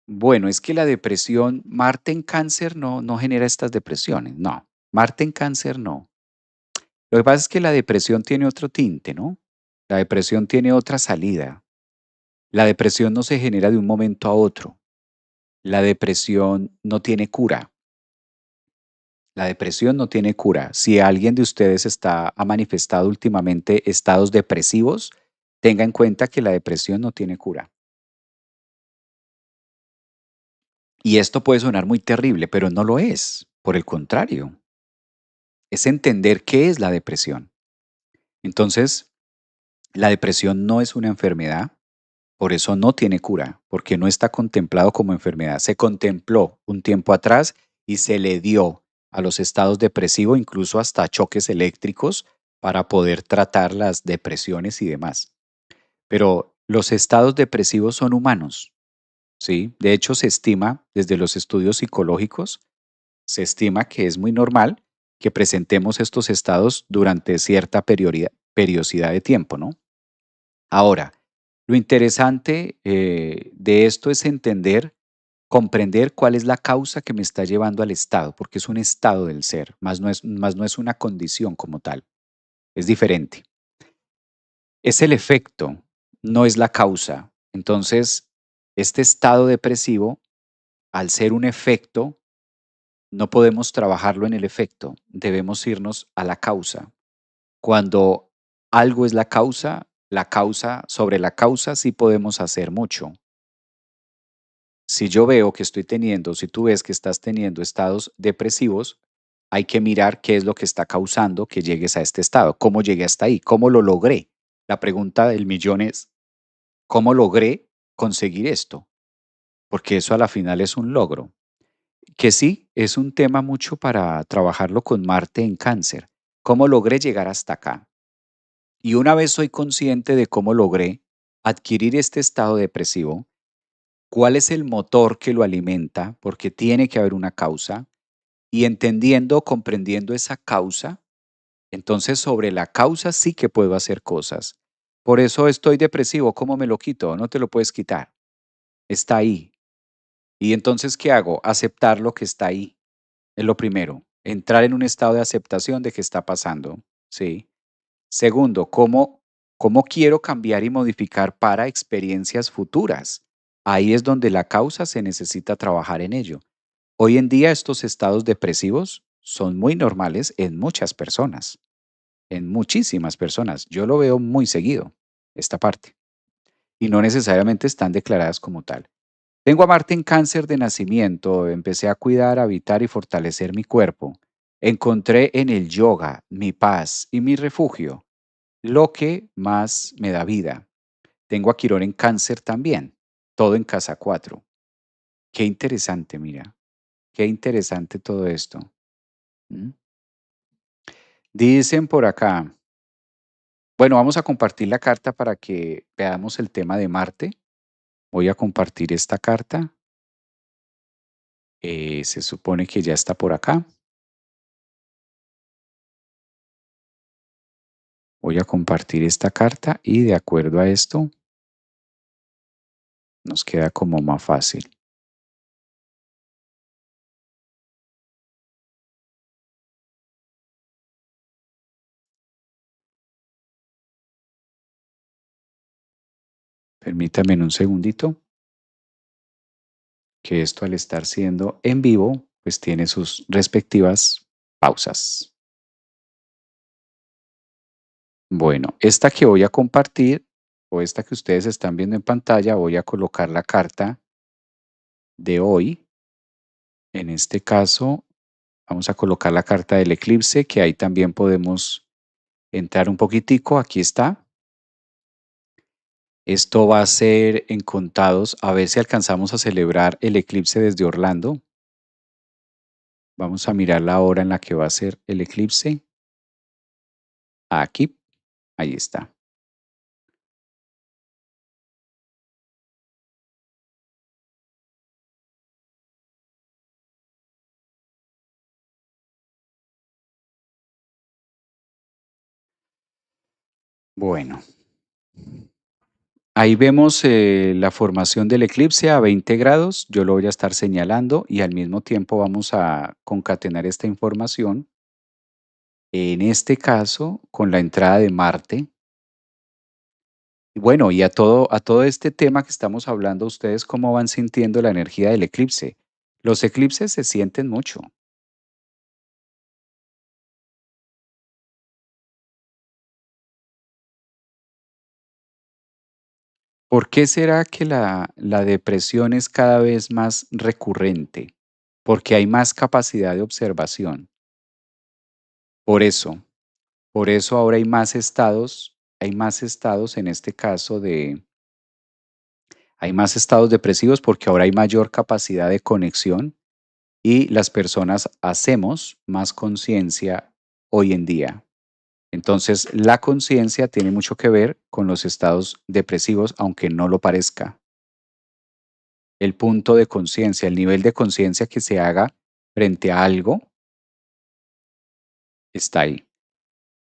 S1: Bueno, es que la depresión, Marte en Cáncer no genera estas depresiones, no. Marte en Cáncer no. Lo que pasa es que la depresión tiene otro tinte, ¿no? La depresión tiene otra salida. La depresión no se genera de un momento a otro. La depresión no tiene cura. La depresión no tiene cura. Si alguien de ustedes ha manifestado últimamente estados depresivos, tenga en cuenta que la depresión no tiene cura. Y esto puede sonar muy terrible, pero no lo es. Por el contrario, es entender qué es la depresión. Entonces, la depresión no es una enfermedad, por eso no tiene cura, porque no está contemplado como enfermedad. Se contempló un tiempo atrás y se le dio a los estados depresivos incluso hasta choques eléctricos para poder tratar las depresiones y demás. Pero los estados depresivos son humanos, ¿sí? De hecho, se estima desde los estudios psicológicos, se estima que es muy normal que presentemos estos estados durante cierta periodicidad de tiempo, ¿no? Ahora, lo interesante de esto es entender, comprender cuál es la causa que me está llevando al estado, porque es un estado del ser, más no es una condición como tal, es diferente. Es el efecto, no es la causa. Entonces, este estado depresivo, al ser un efecto, no podemos trabajarlo en el efecto, debemos irnos a la causa. Cuando algo es sobre la causa sí podemos hacer mucho. Si yo veo que estoy teniendo, si tú ves que estás teniendo estados depresivos, hay que mirar qué es lo que está causando que llegues a este estado, cómo llegué hasta ahí, cómo lo logré. La pregunta del millón es, ¿cómo logré conseguir esto? Porque eso a la final es un logro. Que sí, es un tema mucho para trabajarlo con Marte en Cáncer. ¿Cómo logré llegar hasta acá? Y una vez soy consciente de cómo logré adquirir este estado depresivo, cuál es el motor que lo alimenta, porque tiene que haber una causa, y entendiendo, comprendiendo esa causa, entonces sobre la causa sí que puedo hacer cosas. Por eso estoy depresivo, ¿cómo me lo quito? No te lo puedes quitar, está ahí. Y entonces, ¿qué hago? Aceptar lo que está ahí. Es lo primero, entrar en un estado de aceptación de qué está pasando, ¿sí? Segundo, ¿cómo quiero cambiar y modificar para experiencias futuras? Ahí es donde la causa se necesita trabajar en ello. Hoy en día estos estados depresivos son muy normales en muchas personas, en muchísimas personas. Yo lo veo muy seguido, esta parte, y no necesariamente están declaradas como tal. Tengo a Marte en Cáncer de nacimiento, empecé a cuidar, habitar y fortalecer mi cuerpo. Encontré en el yoga mi paz y mi refugio, lo que más me da vida. Tengo a Quirón en Cáncer también, todo en casa 4. Qué interesante, mira, qué interesante todo esto. ¿Mm? Dicen por acá, bueno, vamos a compartir la carta para que veamos el tema de Marte. Voy a compartir esta carta. Se supone que ya está por acá. Voy a compartir esta carta y de acuerdo a esto nos queda como más fácil. Permítame un segundito, que esto al estar siendo en vivo, pues tiene sus respectivas pausas. Bueno, esta que voy a compartir o esta que ustedes están viendo en pantalla, voy a colocar la carta de hoy. En este caso, vamos a colocar la carta del eclipse, que ahí también podemos entrar un poquitico. Aquí está. Esto va a ser en contados, a ver si alcanzamos a celebrar el eclipse desde Orlando. Vamos a mirar la hora en la que va a ser el eclipse. Aquí, ahí está. Bueno, ahí vemos la formación del eclipse a 20 grados. Yo lo voy a estar señalando y al mismo tiempo vamos a concatenar esta información. En este caso, con la entrada de Marte. Y bueno, y a todo este tema que estamos hablando, ¿ustedes cómo van sintiendo la energía del eclipse? Los eclipses se sienten mucho. ¿Por qué será que la depresión es cada vez más recurrente? Porque hay más capacidad de observación. Por eso, por eso ahora hay más estados en este caso hay más estados depresivos porque ahora hay mayor capacidad de conexión y las personas hacemos más conciencia hoy en día. Entonces, la conciencia tiene mucho que ver con los estados depresivos, aunque no lo parezca. El punto de conciencia, el nivel de conciencia que se haga frente a algo, está ahí.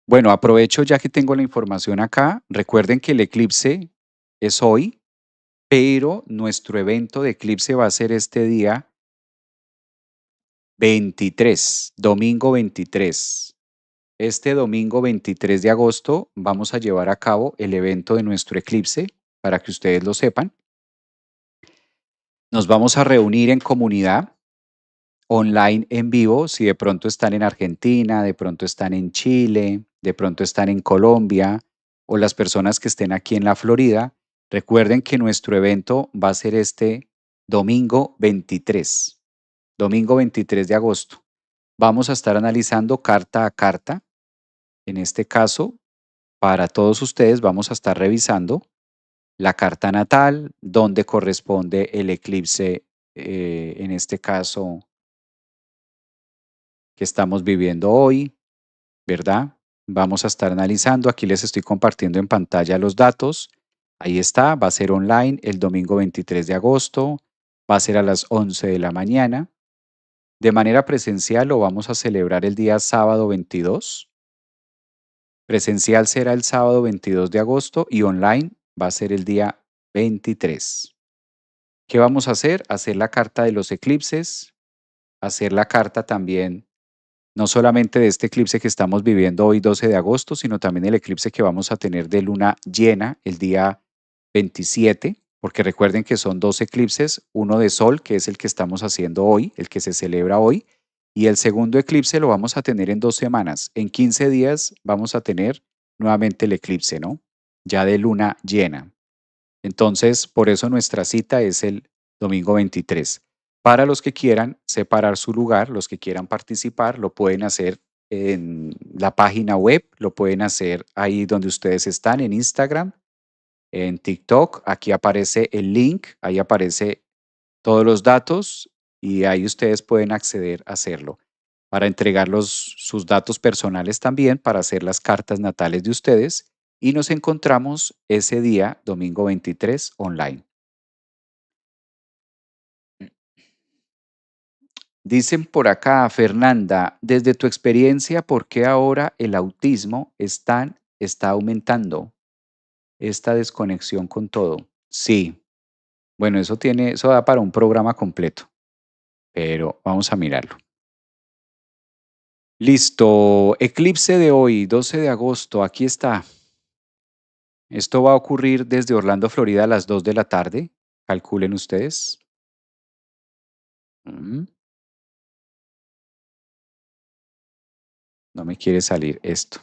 S1: Bueno, aprovecho ya que tengo la información acá. Recuerden que el eclipse es hoy, pero nuestro evento de eclipse va a ser este día 23, domingo 23. Este domingo 23 de agosto vamos a llevar a cabo el evento de nuestro eclipse, para que ustedes lo sepan. Nos vamos a reunir en comunidad online en vivo, si de pronto están en Argentina, de pronto están en Chile, de pronto están en Colombia o las personas que estén aquí en la Florida, recuerden que nuestro evento va a ser este domingo 23 de agosto. Vamos a estar analizando carta a carta, en este caso, para todos ustedes vamos a estar revisando la carta natal, dónde corresponde el eclipse, en este caso que estamos viviendo hoy, ¿verdad? Vamos a estar analizando, aquí les estoy compartiendo en pantalla los datos. Ahí está, va a ser online el domingo 23 de agosto, va a ser a las 11 de la mañana. De manera presencial lo vamos a celebrar el día sábado 22. Presencial será el sábado 22 de agosto y online va a ser el día 23. ¿Qué vamos a hacer? Hacer la carta de los eclipses, hacer la carta también no solamente de este eclipse que estamos viviendo hoy 12 de agosto, sino también el eclipse que vamos a tener de luna llena el día 27, porque recuerden que son dos eclipses, uno de sol, que es el que estamos haciendo hoy, el que se celebra hoy, y el segundo eclipse lo vamos a tener en 2 semanas. En 15 días vamos a tener nuevamente el eclipse, ¿no? Ya de luna llena. Entonces, por eso nuestra cita es el domingo 23. Para los que quieran separar su lugar, los que quieran participar, lo pueden hacer en la página web, lo pueden hacer ahí donde ustedes están, en Instagram, en TikTok. Aquí aparece el link, ahí aparece todos los datos y ahí ustedes pueden acceder a hacerlo. Para entregar sus datos personales también, para hacer las cartas natales de ustedes. Y nos encontramos ese día, domingo 23, online. Dicen por acá, Fernanda, desde tu experiencia, ¿por qué ahora el autismo está aumentando? Esta desconexión con todo. Sí, bueno, eso da para un programa completo, pero vamos a mirarlo. Listo, eclipse de hoy, 12 de agosto, aquí está. Esto va a ocurrir desde Orlando, Florida, a las 2 de la tarde. Calculen ustedes. Mm, No me quiere salir esto.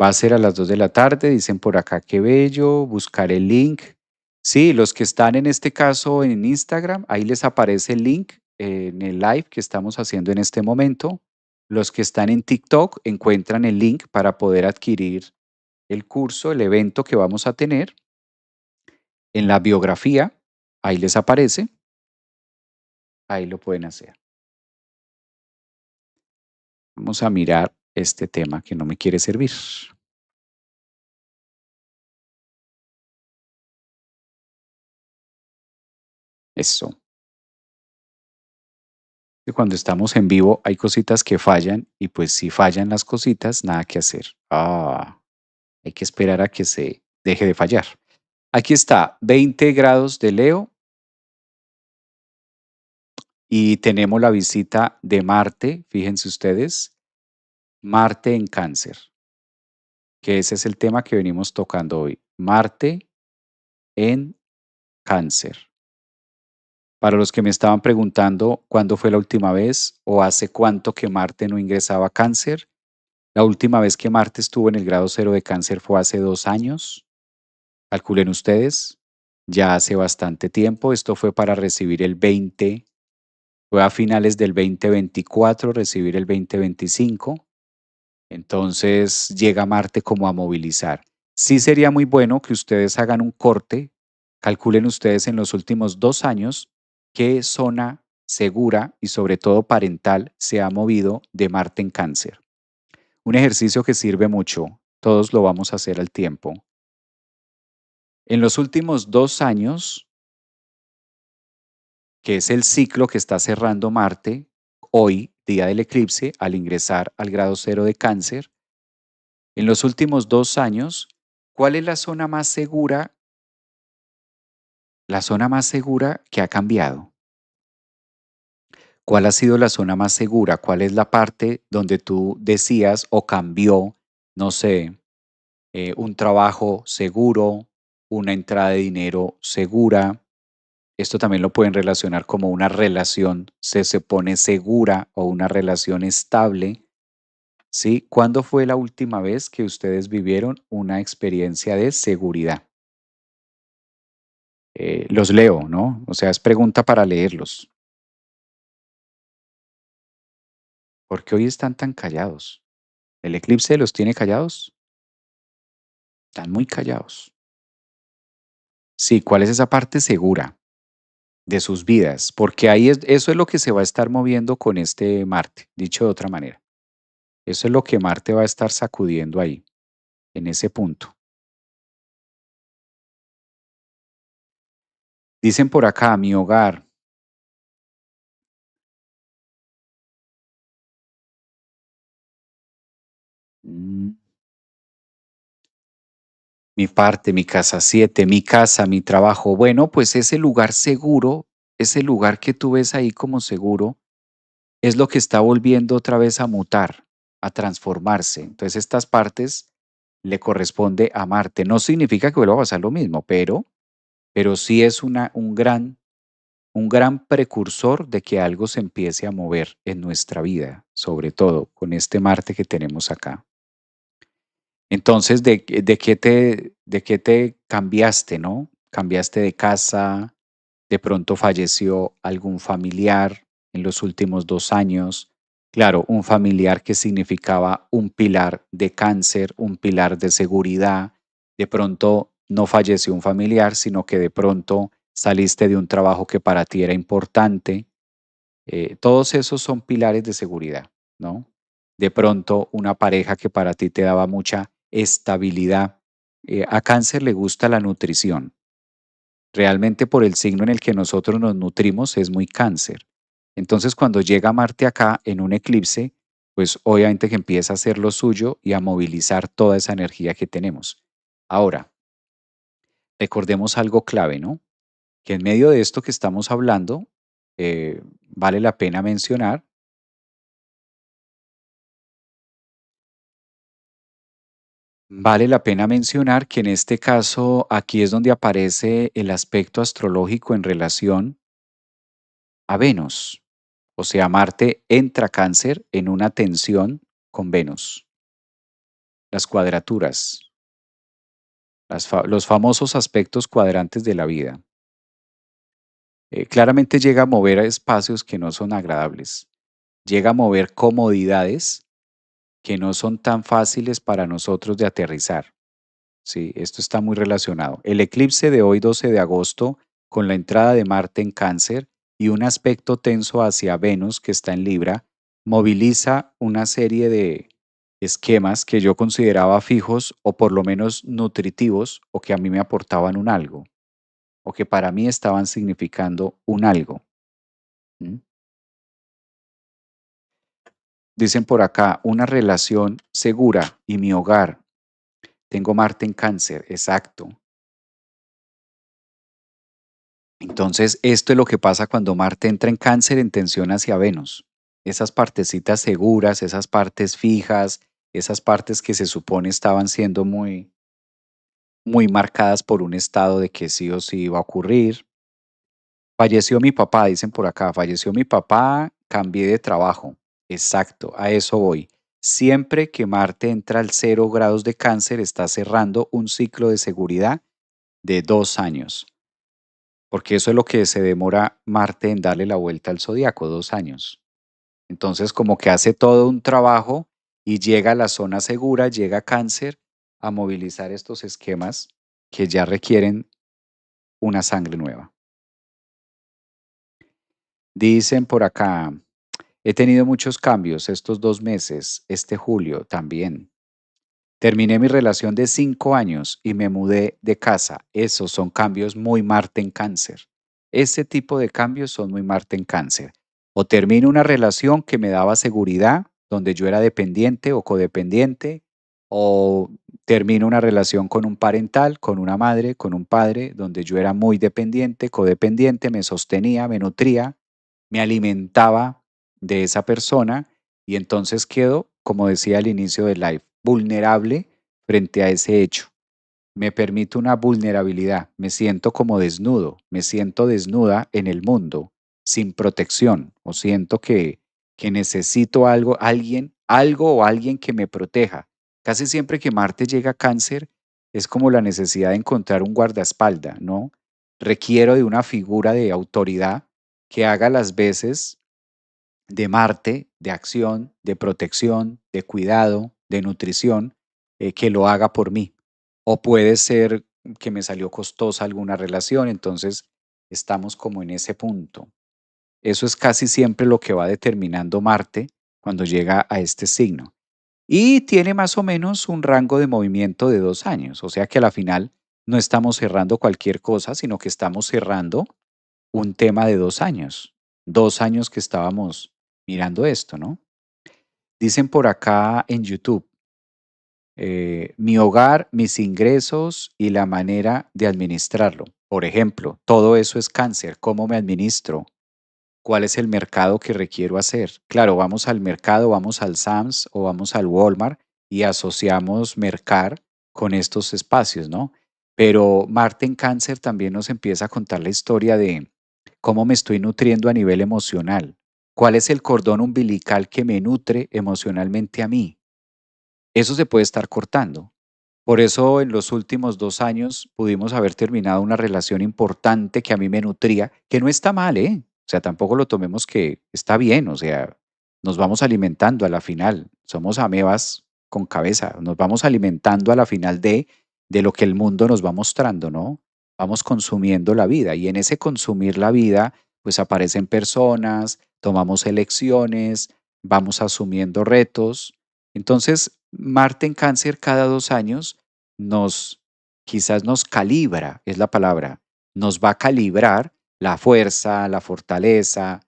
S1: Va a ser a las 2 de la tarde, dicen por acá, qué bello, buscar el link. Sí, los que están en este caso en Instagram, ahí les aparece el link en el live que estamos haciendo en este momento. Los que están en TikTok encuentran el link para poder adquirir el curso, el evento que vamos a tener. En la biografía, ahí les aparece, ahí lo pueden hacer. Vamos a mirar este tema que no me quiere servir. Eso. Que cuando estamos en vivo hay cositas que fallan y pues si fallan las cositas, nada que hacer. Hay que esperar a que se deje de fallar. Aquí está, 20 grados de Leo y tenemos la visita de Marte, fíjense ustedes, Marte en Cáncer, que ese es el tema que venimos tocando hoy. Marte en Cáncer. Para los que me estaban preguntando cuándo fue la última vez o hace cuánto que Marte no ingresaba a Cáncer, la última vez que Marte estuvo en el grado cero de Cáncer fue hace 2 años. Calculen ustedes, ya hace bastante tiempo. Esto fue para recibir el 20, fue a finales del 2024, recibir el 2025. Entonces llega Marte como a movilizar. Sí sería muy bueno que ustedes hagan un corte, calculen ustedes en los últimos 2 años qué zona segura y sobre todo parental se ha movido de Marte en Cáncer. Un ejercicio que sirve mucho, todos lo vamos a hacer al tiempo. En los últimos 2 años, que es el ciclo que está cerrando Marte, hoy, día del eclipse, al ingresar al grado cero de Cáncer, en los últimos 2 años, ¿cuál es la zona más segura que ha cambiado? ¿Cuál ha sido la zona más segura? ¿Cuál es la parte donde tú decías o cambió, no sé, un trabajo seguro, una entrada de dinero segura? Esto también lo pueden relacionar como una relación se pone segura o una relación estable, ¿sí? ¿Cuándo fue la última vez que ustedes vivieron una experiencia de seguridad? Los leo, ¿no? O sea, es pregunta para leerlos. ¿Por qué hoy están tan callados? ¿El eclipse los tiene callados? Están muy callados. Sí, ¿cuál es esa parte segura de sus vidas? Porque ahí eso es lo que se va a estar moviendo con este Marte, dicho de otra manera. Eso es lo que Marte va a estar sacudiendo ahí, en ese punto. Dicen por acá, mi hogar. mm, Mi parte, mi casa 7, mi casa, mi trabajo. Bueno, pues ese lugar seguro, ese lugar que tú ves ahí como seguro, es lo que está volviendo otra vez a mutar, a transformarse. Entonces estas partes le corresponde a Marte. No significa que vuelva a pasar lo mismo, pero sí es un gran precursor de que algo se empiece a mover en nuestra vida, sobre todo con este Marte que tenemos acá. Entonces, de qué te cambiaste, no? Cambiaste de casa, de pronto falleció algún familiar en los últimos 2 años. Claro, un familiar que significaba un pilar de cáncer, un pilar de seguridad. De pronto no falleció un familiar, sino que de pronto saliste de un trabajo que para ti era importante. Todos esos son pilares de seguridad, ¿no? De pronto, una pareja que para ti te daba mucha estabilidad. A cáncer le gusta la nutrición. Realmente por el signo en el que nosotros nos nutrimos es muy cáncer. Entonces, cuando llega Marte acá en un eclipse, pues obviamente que empieza a hacer lo suyo y a movilizar toda esa energía que tenemos. Ahora, recordemos algo clave, ¿no? Que en medio de esto que estamos hablando, vale la pena mencionar. Vale la pena mencionar que en este caso aquí es donde aparece el aspecto astrológico en relación a Venus. O sea, Marte entra a Cáncer en una tensión con Venus. Las cuadraturas, los famosos aspectos cuadrantes de la vida. Claramente llega a mover a espacios que no son agradables. Llega a mover comodidades que no son tan fáciles para nosotros de aterrizar. Sí, esto está muy relacionado. El eclipse de hoy, 12 de agosto, con la entrada de Marte en Cáncer y un aspecto tenso hacia Venus, que está en Libra, moviliza una serie de esquemas que yo consideraba fijos o por lo menos nutritivos o que a mí me aportaban un algo o que para mí estaban significando un algo. ¿Mm? Dicen por acá, una relación segura y mi hogar. Tengo Marte en Cáncer, exacto. Entonces, esto es lo que pasa cuando Marte entra en Cáncer en tensión hacia Venus. Esas partecitas seguras, esas partes fijas, esas partes que se supone estaban siendo muy marcadas por un estado de que sí o sí iba a ocurrir. Falleció mi papá, dicen por acá, falleció mi papá, cambié de trabajo. Exacto, a eso voy. Siempre que Marte entra al 0 grados de Cáncer, está cerrando un ciclo de seguridad de 2 años. Porque eso es lo que se demora Marte en darle la vuelta al zodiaco, 2 años. Entonces, como que hace todo un trabajo y llega a la zona segura, llega Cáncer a movilizar estos esquemas que ya requieren una sangre nueva. Dicen por acá, he tenido muchos cambios estos 2 meses, este julio también. Terminé mi relación de 5 años y me mudé de casa. Esos son cambios muy Marte en Cáncer. Ese tipo de cambios son muy Marte en Cáncer. O termino una relación que me daba seguridad, donde yo era dependiente o codependiente, o termino una relación con un parental, con una madre, con un padre, donde yo era muy dependiente, codependiente, me sostenía, me nutría, me alimentaba de esa persona y entonces quedo, como decía al inicio del live, vulnerable frente a ese hecho. Me permite una vulnerabilidad, me siento como desnudo, me siento desnuda en el mundo, sin protección, o siento que necesito algo, alguien, algo o alguien que me proteja. Casi siempre que Marte llega a Cáncer, es como la necesidad de encontrar un guardaespaldas, ¿no? Requiero de una figura de autoridad que haga las veces de Marte, de acción, de protección, de cuidado, de nutrición que lo haga por mí. O puede ser que me salió costosa alguna relación, entonces estamos como en ese punto. Eso es casi siempre lo que va determinando Marte cuando llega a este signo. Y tiene más o menos un rango de movimiento de 2 años, o sea que a la final no estamos cerrando cualquier cosa, sino que estamos cerrando un tema de 2 años. 2 años que estábamos mirando esto, ¿no? Dicen por acá en YouTube, mi hogar, mis ingresos y la manera de administrarlo. Por ejemplo, todo eso es cáncer. ¿Cómo me administro? ¿Cuál es el mercado que requiero hacer? Claro, vamos al mercado, vamos al Sam's o vamos al Walmart y asociamos mercar con estos espacios, ¿no? Pero Marte en Cáncer también nos empieza a contar la historia de cómo me estoy nutriendo a nivel emocional. ¿Cuál es el cordón umbilical que me nutre emocionalmente a mí? Eso se puede estar cortando. Por eso en los últimos 2 años pudimos haber terminado una relación importante que a mí me nutría, que no está mal, ¿eh? O sea, tampoco lo tomemos que está bien, o sea, nos vamos alimentando a la final, somos amebas con cabeza, nos vamos alimentando a la final de lo que el mundo nos va mostrando, ¿no? Vamos consumiendo la vida y en ese consumir la vida, pues aparecen personas, tomamos elecciones, vamos asumiendo retos. Entonces, Marte en Cáncer cada 2 años nos, quizás nos calibra, es la palabra, nos va a calibrar la fuerza, la fortaleza,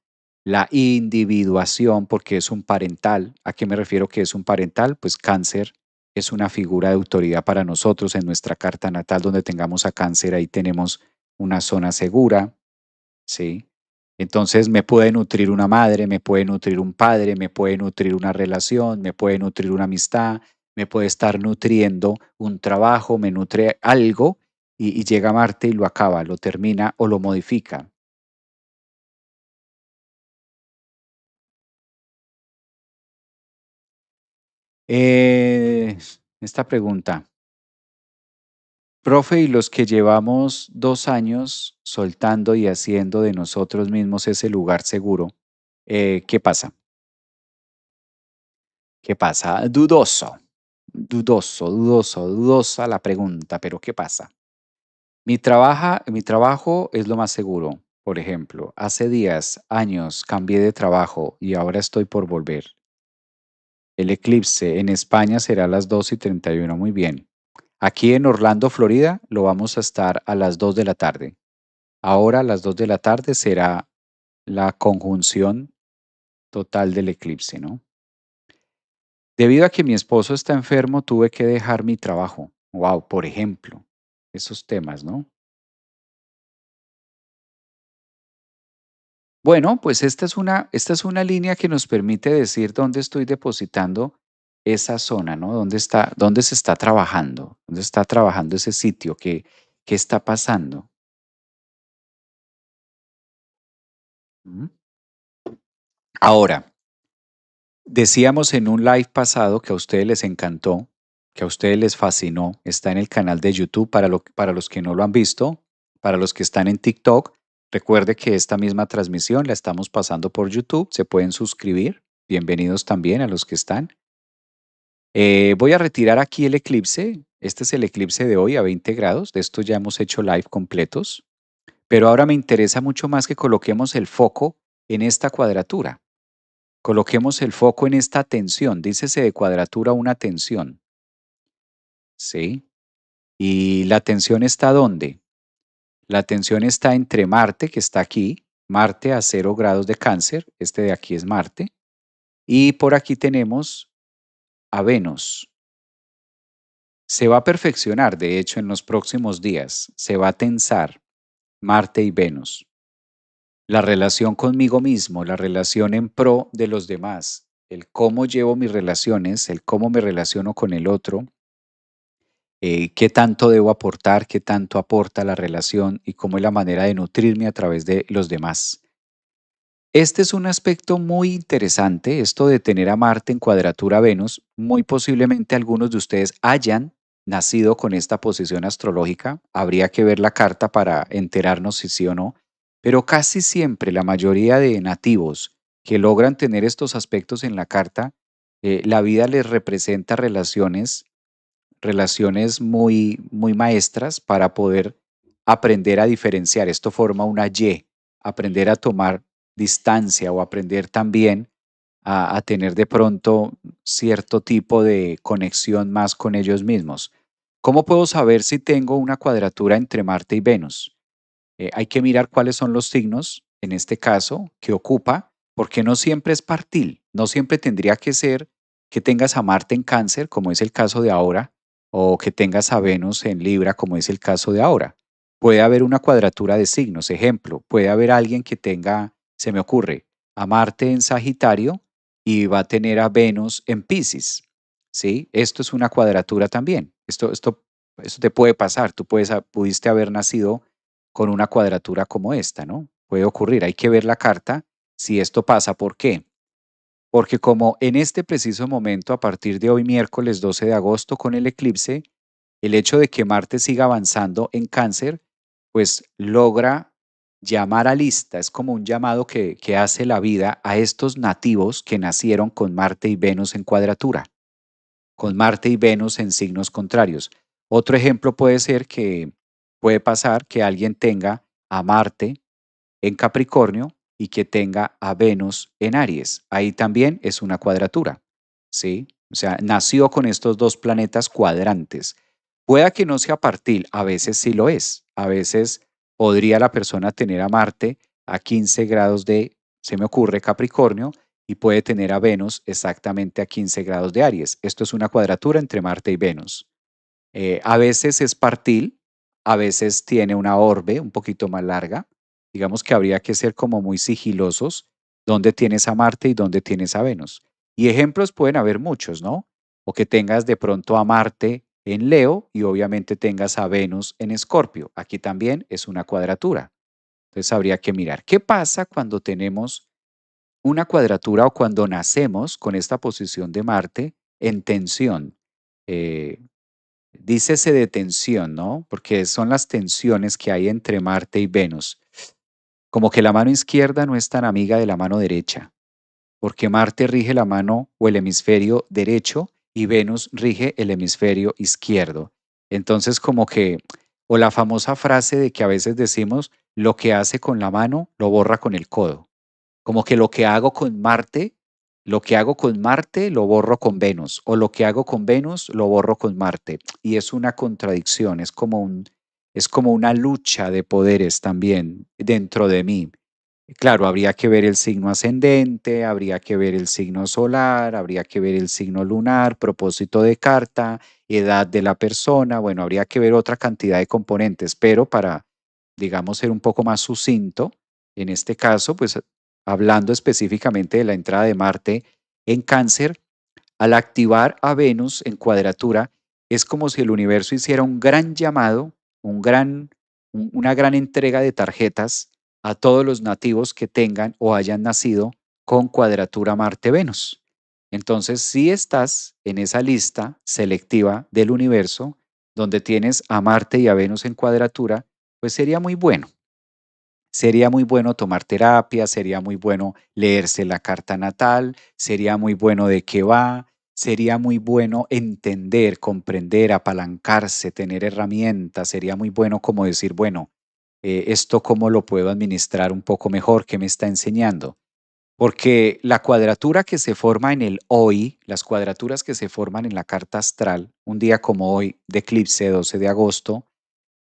S1: la individuación, porque es un parental. ¿A qué me refiero que es un parental? Pues Cáncer es una figura de autoridad para nosotros en nuestra carta natal, donde tengamos a Cáncer, ahí tenemos una zona segura, ¿sí? Entonces me puede nutrir una madre, me puede nutrir un padre, me puede nutrir una relación, me puede nutrir una amistad, me puede estar nutriendo un trabajo, me nutre algo y llega Marte y lo acaba, lo termina o lo modifica. Eh, esta pregunta, profe, y los que llevamos 2 años soltando y haciendo de nosotros mismos ese lugar seguro, ¿qué pasa? ¿Qué pasa? Dudoso, dudosa la pregunta, pero ¿qué pasa? Mi trabajo es lo más seguro. Por ejemplo, hace días, años, cambié de trabajo y ahora estoy por volver. El eclipse en España será a las 2:31. Muy bien. Aquí en Orlando, Florida, lo vamos a estar a las 2 de la tarde. Ahora a las 2 de la tarde será la conjunción total del eclipse, ¿no? Debido a que mi esposo está enfermo, tuve que dejar mi trabajo. Wow, por ejemplo, esos temas, ¿no? Bueno, pues esta es una línea que nos permite decir dónde estoy depositando esa zona, ¿no? Dónde se está trabajando, dónde está trabajando ese sitio, qué está pasando. Ujú. Ahora, decíamos en un live pasado que a ustedes les encantó, que a ustedes les fascinó, está en el canal de YouTube para los que no lo han visto, para los que están en TikTok, recuerde que esta misma transmisión la estamos pasando por YouTube, se pueden suscribir, bienvenidos también a los que están. Voy a retirar aquí el eclipse, este es el eclipse de hoy a 20 grados, de esto ya hemos hecho live completos, pero ahora me interesa mucho más que coloquemos el foco en esta cuadratura. Coloquemos el foco en esta tensión, dícese de cuadratura una tensión, ¿sí? ¿Y la tensión está dónde? La tensión está entre Marte, que está aquí, Marte a 0 grados de Cáncer, este de aquí es Marte, y por aquí tenemos a Venus. Se va a perfeccionar, de hecho, en los próximos días, se va a tensar Marte y Venus. La relación conmigo mismo, la relación en pro de los demás, el cómo llevo mis relaciones, el cómo me relaciono con el otro, qué tanto debo aportar, qué tanto aporta la relación y cómo es la manera de nutrirme a través de los demás. Este es un aspecto muy interesante, esto de tener a Marte en cuadratura a Venus. Muy posiblemente algunos de ustedes hayan nacido con esta posición astrológica. Habría que ver la carta para enterarnos si sí o no. Pero casi siempre la mayoría de nativos que logran tener estos aspectos en la carta La vida les representa relaciones muy maestras para poder aprender a diferenciar. Esto forma una Y, aprender a tomar distancia o aprender también a tener de pronto cierto tipo de conexión más con ellos mismos. ¿Cómo puedo saber si tengo una cuadratura entre Marte y Venus? Hay que mirar cuáles son los signos, en este caso, que ocupa, porque no siempre es partil, no siempre tendría que ser que tengas a Marte en Cáncer, como es el caso de ahora, o que tengas a Venus en Libra, como es el caso de ahora. Puede haber una cuadratura de signos, ejemplo, puede haber alguien que tenga, se me ocurre, a Marte en Sagitario y va a tener a Venus en Piscis, ¿sí? Esto es una cuadratura también. Esto te puede pasar. Tú pudiste haber nacido con una cuadratura como esta, ¿no? Puede ocurrir, hay que ver la carta si esto pasa. ¿Por qué? Porque como en este preciso momento, a partir de hoy, miércoles 12 de agosto, con el eclipse, el hecho de que Marte siga avanzando en Cáncer, pues logra llamar a lista, es como un llamado que hace la vida a estos nativos que nacieron con Marte y Venus en cuadratura, con Marte y Venus en signos contrarios. Otro ejemplo puede ser que puede pasar que alguien tenga a Marte en Capricornio y que tenga a Venus en Aries. Ahí también es una cuadratura, ¿sí? O sea, nació con estos dos planetas cuadrantes. Pueda que no sea partil, a veces sí lo es. A veces podría la persona tener a Marte a 15 grados de, se me ocurre, Capricornio, y puede tener a Venus exactamente a 15 grados de Aries. Esto es una cuadratura entre Marte y Venus. A veces es partil, a veces tiene una orbe un poquito más larga. Digamos que habría que ser como muy sigilosos dónde tienes a Marte y dónde tienes a Venus. Y ejemplos pueden haber muchos, ¿no? O que tengas de pronto a Marte en Leo y obviamente tengas a Venus en Escorpio. Aquí también es una cuadratura. Entonces habría que mirar qué pasa cuando tenemos una cuadratura o cuando nacemos con esta posición de Marte en tensión. Eh, Dícese de tensión, ¿no? Porque son las tensiones que hay entre Marte y Venus. Como que la mano izquierda no es tan amiga de la mano derecha, porque Marte rige la mano o el hemisferio derecho y Venus rige el hemisferio izquierdo. Entonces, como que, o la famosa frase de que a veces decimos, lo que hace con la mano lo borra con el codo. Como que lo que hago con Marte lo borro con Venus, o lo que hago con Venus lo borro con Marte. Y es una contradicción, es como una lucha de poderes también dentro de mí. Claro, habría que ver el signo ascendente, habría que ver el signo solar, habría que ver el signo lunar, propósito de carta, edad de la persona, bueno, habría que ver otra cantidad de componentes, pero para, digamos, ser un poco más sucinto, en este caso, pues hablando específicamente de la entrada de Marte en Cáncer, al activar a Venus en cuadratura, es como si el universo hiciera un gran llamado, una gran entrega de tarjetas a todos los nativos que tengan o hayan nacido con cuadratura Marte-Venus. Entonces, si estás en esa lista selectiva del universo, donde tienes a Marte y a Venus en cuadratura, pues sería muy bueno tomar terapia, sería muy bueno leerse la carta natal, sería muy bueno de qué va, sería muy bueno entender, comprender, apalancarse, tener herramientas, sería muy bueno como decir, bueno, esto cómo lo puedo administrar un poco mejor, qué me está enseñando. Porque la cuadratura que se forma en el hoy, las cuadraturas que se forman en la carta astral, un día como hoy, de eclipse 12 de agosto,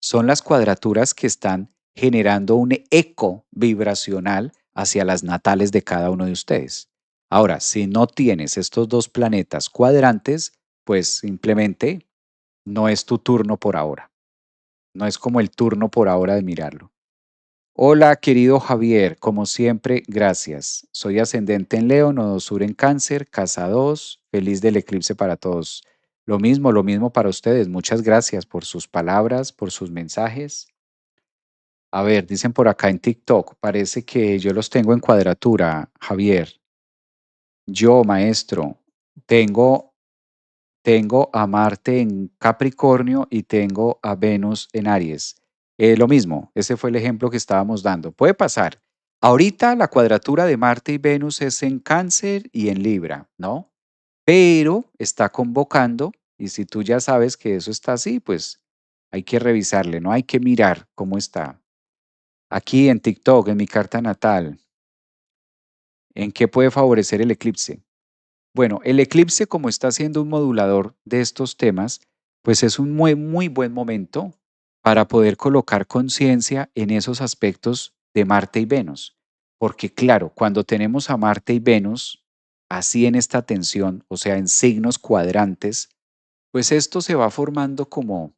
S1: son las cuadraturas que están generando un eco vibracional hacia las natales de cada uno de ustedes. Ahora, si no tienes estos dos planetas cuadrantes, pues simplemente no es tu turno por ahora. No es como el turno por ahora de mirarlo. Hola, querido Javier, como siempre, gracias. Soy ascendente en Leo, nodo sur en Cáncer, casa 2, feliz del eclipse para todos. Lo mismo para ustedes. Muchas gracias por sus palabras, por sus mensajes. A ver, dicen por acá en TikTok, parece que yo los tengo en cuadratura, Javier. Yo, maestro, tengo, tengo a Marte en Capricornio y tengo a Venus en Aries. Lo mismo, ese fue el ejemplo que estábamos dando. Puede pasar. Ahorita la cuadratura de Marte y Venus es en Cáncer y en Libra, ¿no? pero está convocando y si tú ya sabes que eso está así, pues hay que revisarle, ¿no? Hay que mirar cómo está. Aquí en TikTok, en mi carta natal, ¿en qué puede favorecer el eclipse? Bueno, el eclipse, como está siendo un modulador de estos temas, pues es un muy, muy buen momento para poder colocar conciencia en esos aspectos de Marte y Venus. Porque claro, cuando tenemos a Marte y Venus así en esta tensión, o sea, en signos cuadrantes, pues esto se va formando como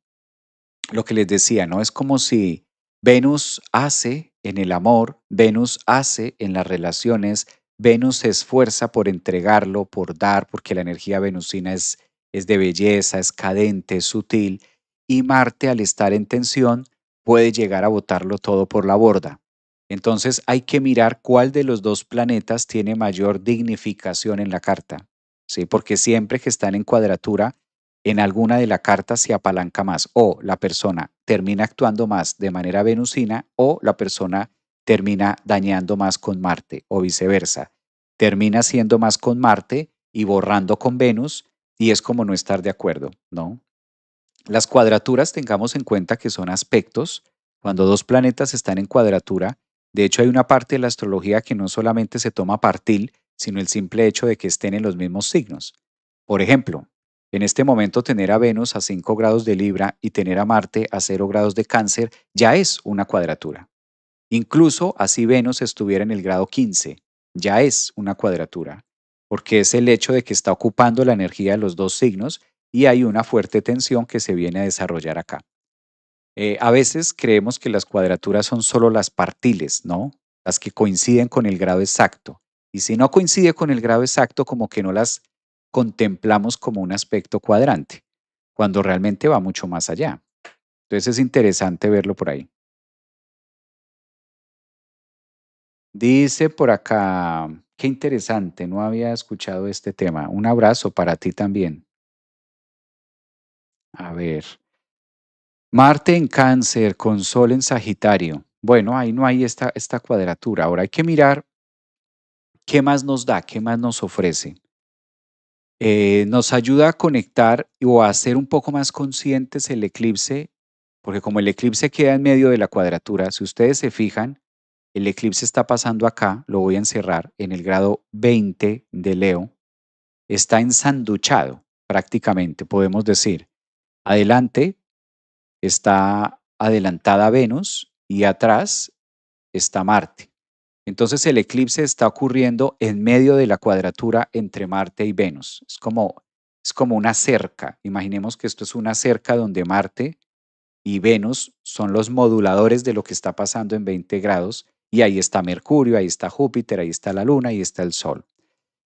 S1: lo que les decía, ¿no? Es como si Venus hace en el amor, Venus hace en las relaciones, Venus se esfuerza por entregarlo, por dar, porque la energía venusina es de belleza, es cadente, es sutil, y Marte al estar en tensión puede llegar a botarlo todo por la borda. Entonces hay que mirar cuál de los dos planetas tiene mayor dignificación en la carta, ¿sí? Porque siempre que están en cuadratura, en alguna de la carta se apalanca más o la persona termina actuando más de manera venusina o la persona termina dañando más con Marte o viceversa. Termina siendo más con Marte y borrando con Venus y es como no estar de acuerdo, ¿no? Las cuadraturas tengamos en cuenta que son aspectos. Cuando dos planetas están en cuadratura, de hecho hay una parte de la astrología que no solamente se toma partil, sino el simple hecho de que estén en los mismos signos. Por ejemplo, en este momento tener a Venus a 5 grados de Libra y tener a Marte a 0 grados de Cáncer ya es una cuadratura. Incluso así Venus estuviera en el grado 15, ya es una cuadratura, porque es el hecho de que está ocupando la energía de los dos signos y hay una fuerte tensión que se viene a desarrollar acá. A veces creemos que las cuadraturas son solo las partiles, ¿no? Las que coinciden con el grado exacto. Y si no coincide con el grado exacto, como que no las contemplamos como un aspecto cuadrante, cuando realmente va mucho más allá. Entonces es interesante verlo por ahí. Dice por acá, qué interesante, no había escuchado este tema. Un abrazo para ti también. A ver, Marte en Cáncer con Sol en Sagitario. Bueno, ahí no hay esta cuadratura. Ahora hay que mirar qué más nos da, qué más nos ofrece. Nos ayuda a conectar o a hacer un poco más conscientes el eclipse, porque como el eclipse queda en medio de la cuadratura, si ustedes se fijan, el eclipse está pasando acá, lo voy a encerrar, en el grado 20 de Leo, está ensanduchado prácticamente, podemos decir. Adelante está adelantada Venus y atrás está Marte. Entonces el eclipse está ocurriendo en medio de la cuadratura entre Marte y Venus. Es como una cerca. Imaginemos que esto es una cerca donde Marte y Venus son los moduladores de lo que está pasando en 20 grados y ahí está Mercurio, ahí está Júpiter, ahí está la Luna y está el Sol.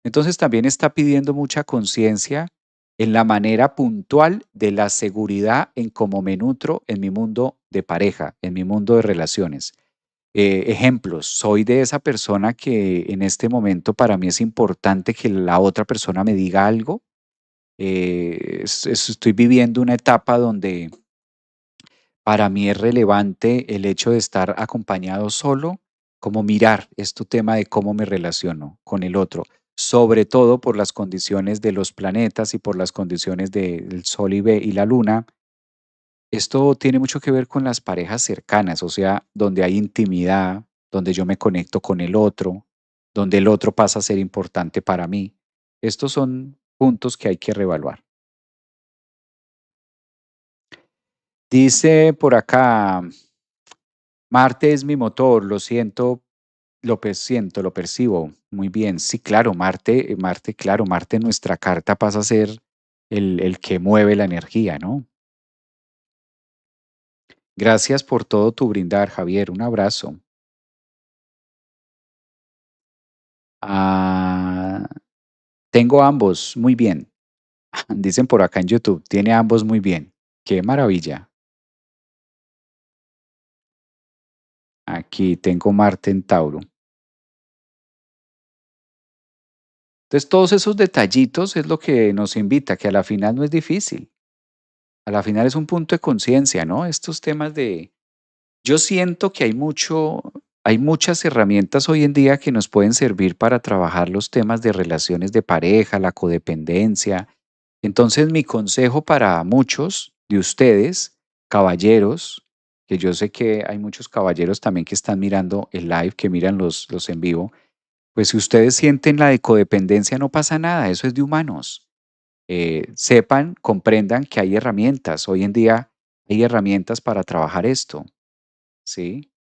S1: Entonces también está pidiendo mucha conciencia en la manera puntual de la seguridad en cómo me nutro en mi mundo de pareja, en mi mundo de relaciones. Ejemplos, soy de esa persona que en este momento para mí es importante que la otra persona me diga algo. Estoy viviendo una etapa donde para mí es relevante el hecho de estar acompañado solo, como mirar este tema de cómo me relaciono con el otro, sobre todo por las condiciones de los planetas y por las condiciones del Sol y la Luna. Esto tiene mucho que ver con las parejas cercanas, o sea, donde hay intimidad, donde yo me conecto con el otro, donde el otro pasa a ser importante para mí. Estos son puntos que hay que reevaluar. Dice por acá, Marte es mi motor, lo siento, siento, lo percibo. Muy bien. Sí, claro, claro, Marte en nuestra carta pasa a ser el que mueve la energía, ¿no? Gracias por todo tu brindar, Javier. Un abrazo. Ah, tengo ambos, muy bien. Dicen por acá en YouTube, tiene ambos muy bien. Qué maravilla. Aquí tengo Marte en Tauro. Entonces, todos esos detallitos es lo que nos invita, que a la final no es difícil. A la final es un punto de conciencia, ¿no? Estos temas de... Yo siento que hay mucho, Hay muchas herramientas hoy en día que nos pueden servir para trabajar los temas de relaciones de pareja, la codependencia. Entonces, mi consejo para muchos de ustedes, caballeros, que yo sé que hay muchos caballeros también que están mirando el live, que miran los en vivo, pues si ustedes sienten la de codependencia, no pasa nada, eso es de humanos. Sepan, comprendan que hay herramientas. Hoy en día hay herramientas para trabajar esto, ¿sí?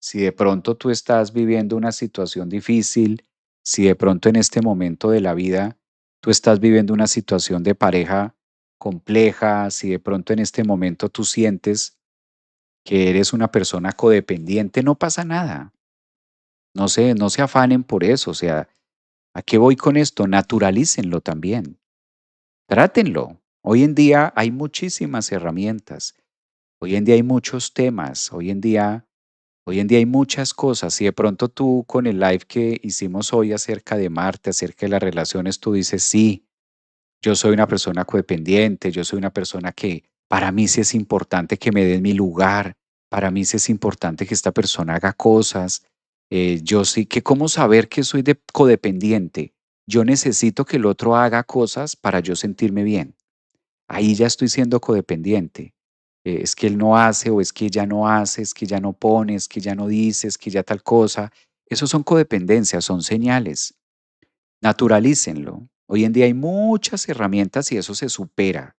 S1: Si de pronto tú estás viviendo una situación difícil, si de pronto en este momento de la vida tú estás viviendo una situación de pareja compleja, si de pronto en este momento tú sientes que eres una persona codependiente, no pasa nada. No se afanen por eso. O sea, ¿a qué voy con esto? Naturalícenlo también. Trátenlo. Hoy en día hay muchísimas herramientas. Hoy en día hay muchos temas. Hoy en día hay muchas cosas. Si de pronto tú con el live que hicimos hoy acerca de Marte, acerca de las relaciones, tú dices, sí, yo soy una persona codependiente, yo soy una persona que para mí sí es importante que me den mi lugar, para mí sí es importante que esta persona haga cosas. Yo sí que, ¿cómo saber que soy codependiente? Yo necesito que el otro haga cosas para yo sentirme bien. Ahí ya estoy siendo codependiente. Es que él no hace, o es que ella no hace, es que ya no pone, es que ya no dice, es que ya tal cosa. Esos son codependencias, son señales. Naturalícenlo. Hoy en día hay muchas herramientas y eso se supera,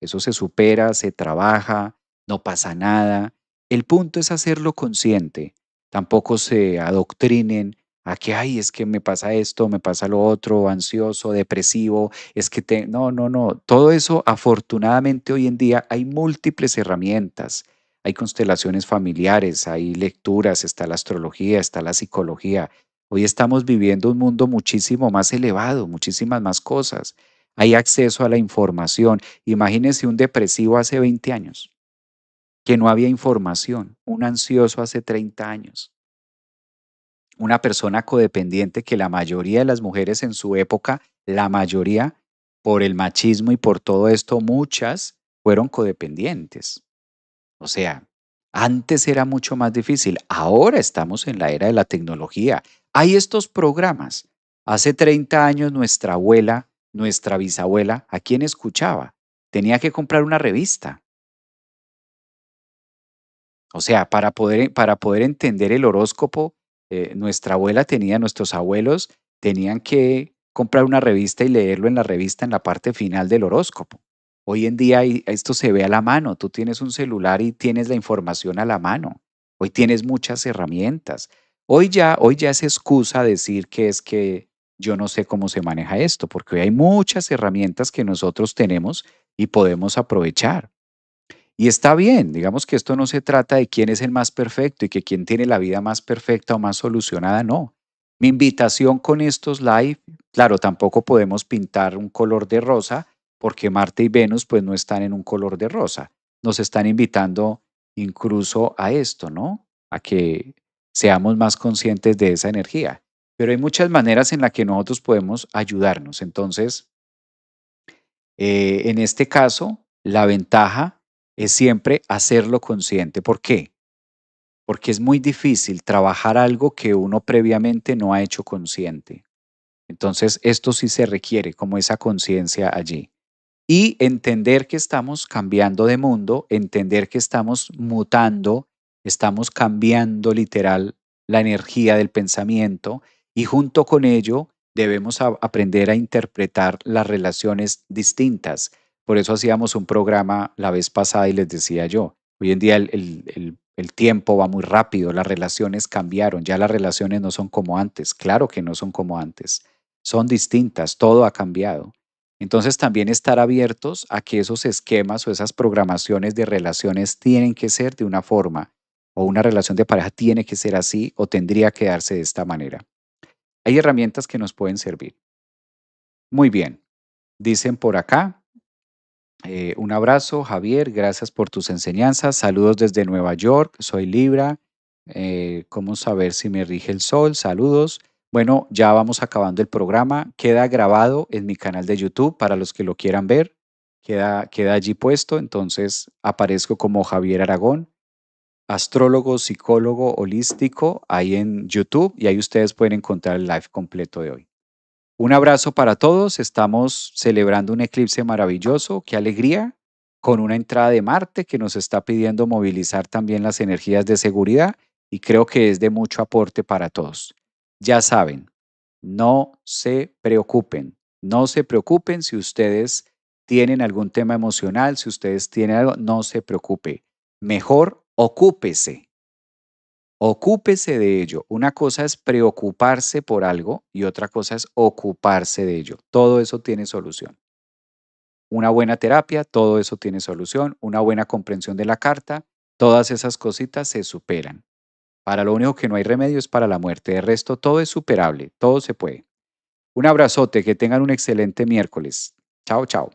S1: se trabaja, no pasa nada. El punto es hacerlo consciente. Tampoco se adoctrinen a que, ay, es que me pasa esto, me pasa lo otro, ansioso, depresivo, es que te... No, no, no. Todo eso, afortunadamente, hoy en día hay múltiples herramientas. Hay constelaciones familiares, hay lecturas, está la astrología, está la psicología. Hoy estamos viviendo un mundo muchísimo más elevado, muchísimas más cosas. Hay acceso a la información. Imagínese un depresivo hace 20 años, que no había información, un ansioso hace 30 años, una persona codependiente que la mayoría de las mujeres en su época, la mayoría, por el machismo y por todo esto, muchas fueron codependientes. O sea, antes era mucho más difícil. Ahora estamos en la era de la tecnología. Hay estos programas. Hace 30 años nuestra abuela, nuestra bisabuela, ¿a quién escuchaba? Tenía que comprar una revista. O sea, para poder entender el horóscopo, nuestra abuela tenía, nuestros abuelos tenían que comprar una revista y leerlo en la revista en la parte final del horóscopo. Hoy en día esto se ve a la mano. Tú tienes un celular y tienes la información a la mano. Hoy tienes muchas herramientas. Hoy ya es excusa decir que es que yo no sé cómo se maneja esto, porque hoy hay muchas herramientas que nosotros tenemos y podemos aprovechar. Y está bien, digamos que esto no se trata de quién es el más perfecto y que quién tiene la vida más perfecta o más solucionada, no. Mi invitación con estos live, claro, tampoco podemos pintar un color de rosa porque Marte y Venus pues no están en un color de rosa. Nos están invitando incluso a esto, ¿no? A que seamos más conscientes de esa energía. Pero hay muchas maneras en las que nosotros podemos ayudarnos. Entonces, en este caso, la ventaja es siempre hacerlo consciente. ¿Por qué? Porque es muy difícil trabajar algo que uno previamente no ha hecho consciente. Entonces, esto sí se requiere como esa conciencia allí. Y entender que estamos cambiando de mundo, entender que estamos mutando, estamos cambiando literal la energía del pensamiento y junto con ello debemos aprender a interpretar las relaciones distintas. Por eso hacíamos un programa la vez pasada y les decía yo, hoy en día el tiempo va muy rápido, las relaciones cambiaron, ya las relaciones no son como antes, claro que no son como antes, son distintas, todo ha cambiado. Entonces también estar abiertos a que esos esquemas o esas programaciones de relaciones tienen que ser de una forma, o una relación de pareja tiene que ser así o tendría que darse de esta manera. Hay herramientas que nos pueden servir. Muy bien, dicen por acá, un abrazo, Javier, gracias por tus enseñanzas. Saludos desde Nueva York, soy Libra. ¿Cómo saber si me rige el sol? Saludos. Bueno, ya vamos acabando el programa. Queda grabado en mi canal de YouTube para los que lo quieran ver. Queda allí puesto, entonces aparezco como Javier Aragón. astrólogo, psicólogo holístico, ahí en YouTube, y ahí ustedes pueden encontrar el live completo de hoy. Un abrazo para todos. Estamos celebrando un eclipse maravilloso. Qué alegría. Con una entrada de Marte que nos está pidiendo movilizar también las energías de seguridad y creo que es de mucho aporte para todos. Ya saben, no se preocupen. No se preocupen si ustedes tienen algún tema emocional, si ustedes tienen algo, no se preocupe. Mejor ocúpese. Ocúpese de ello. Una cosa es preocuparse por algo y otra cosa es ocuparse de ello. Todo eso tiene solución. Una buena terapia, todo eso tiene solución. Una buena comprensión de la carta, todas esas cositas se superan. Para lo único que no hay remedio es para la muerte. De resto, todo es superable, todo se puede. Un abrazote, que tengan un excelente miércoles. Chao, chao.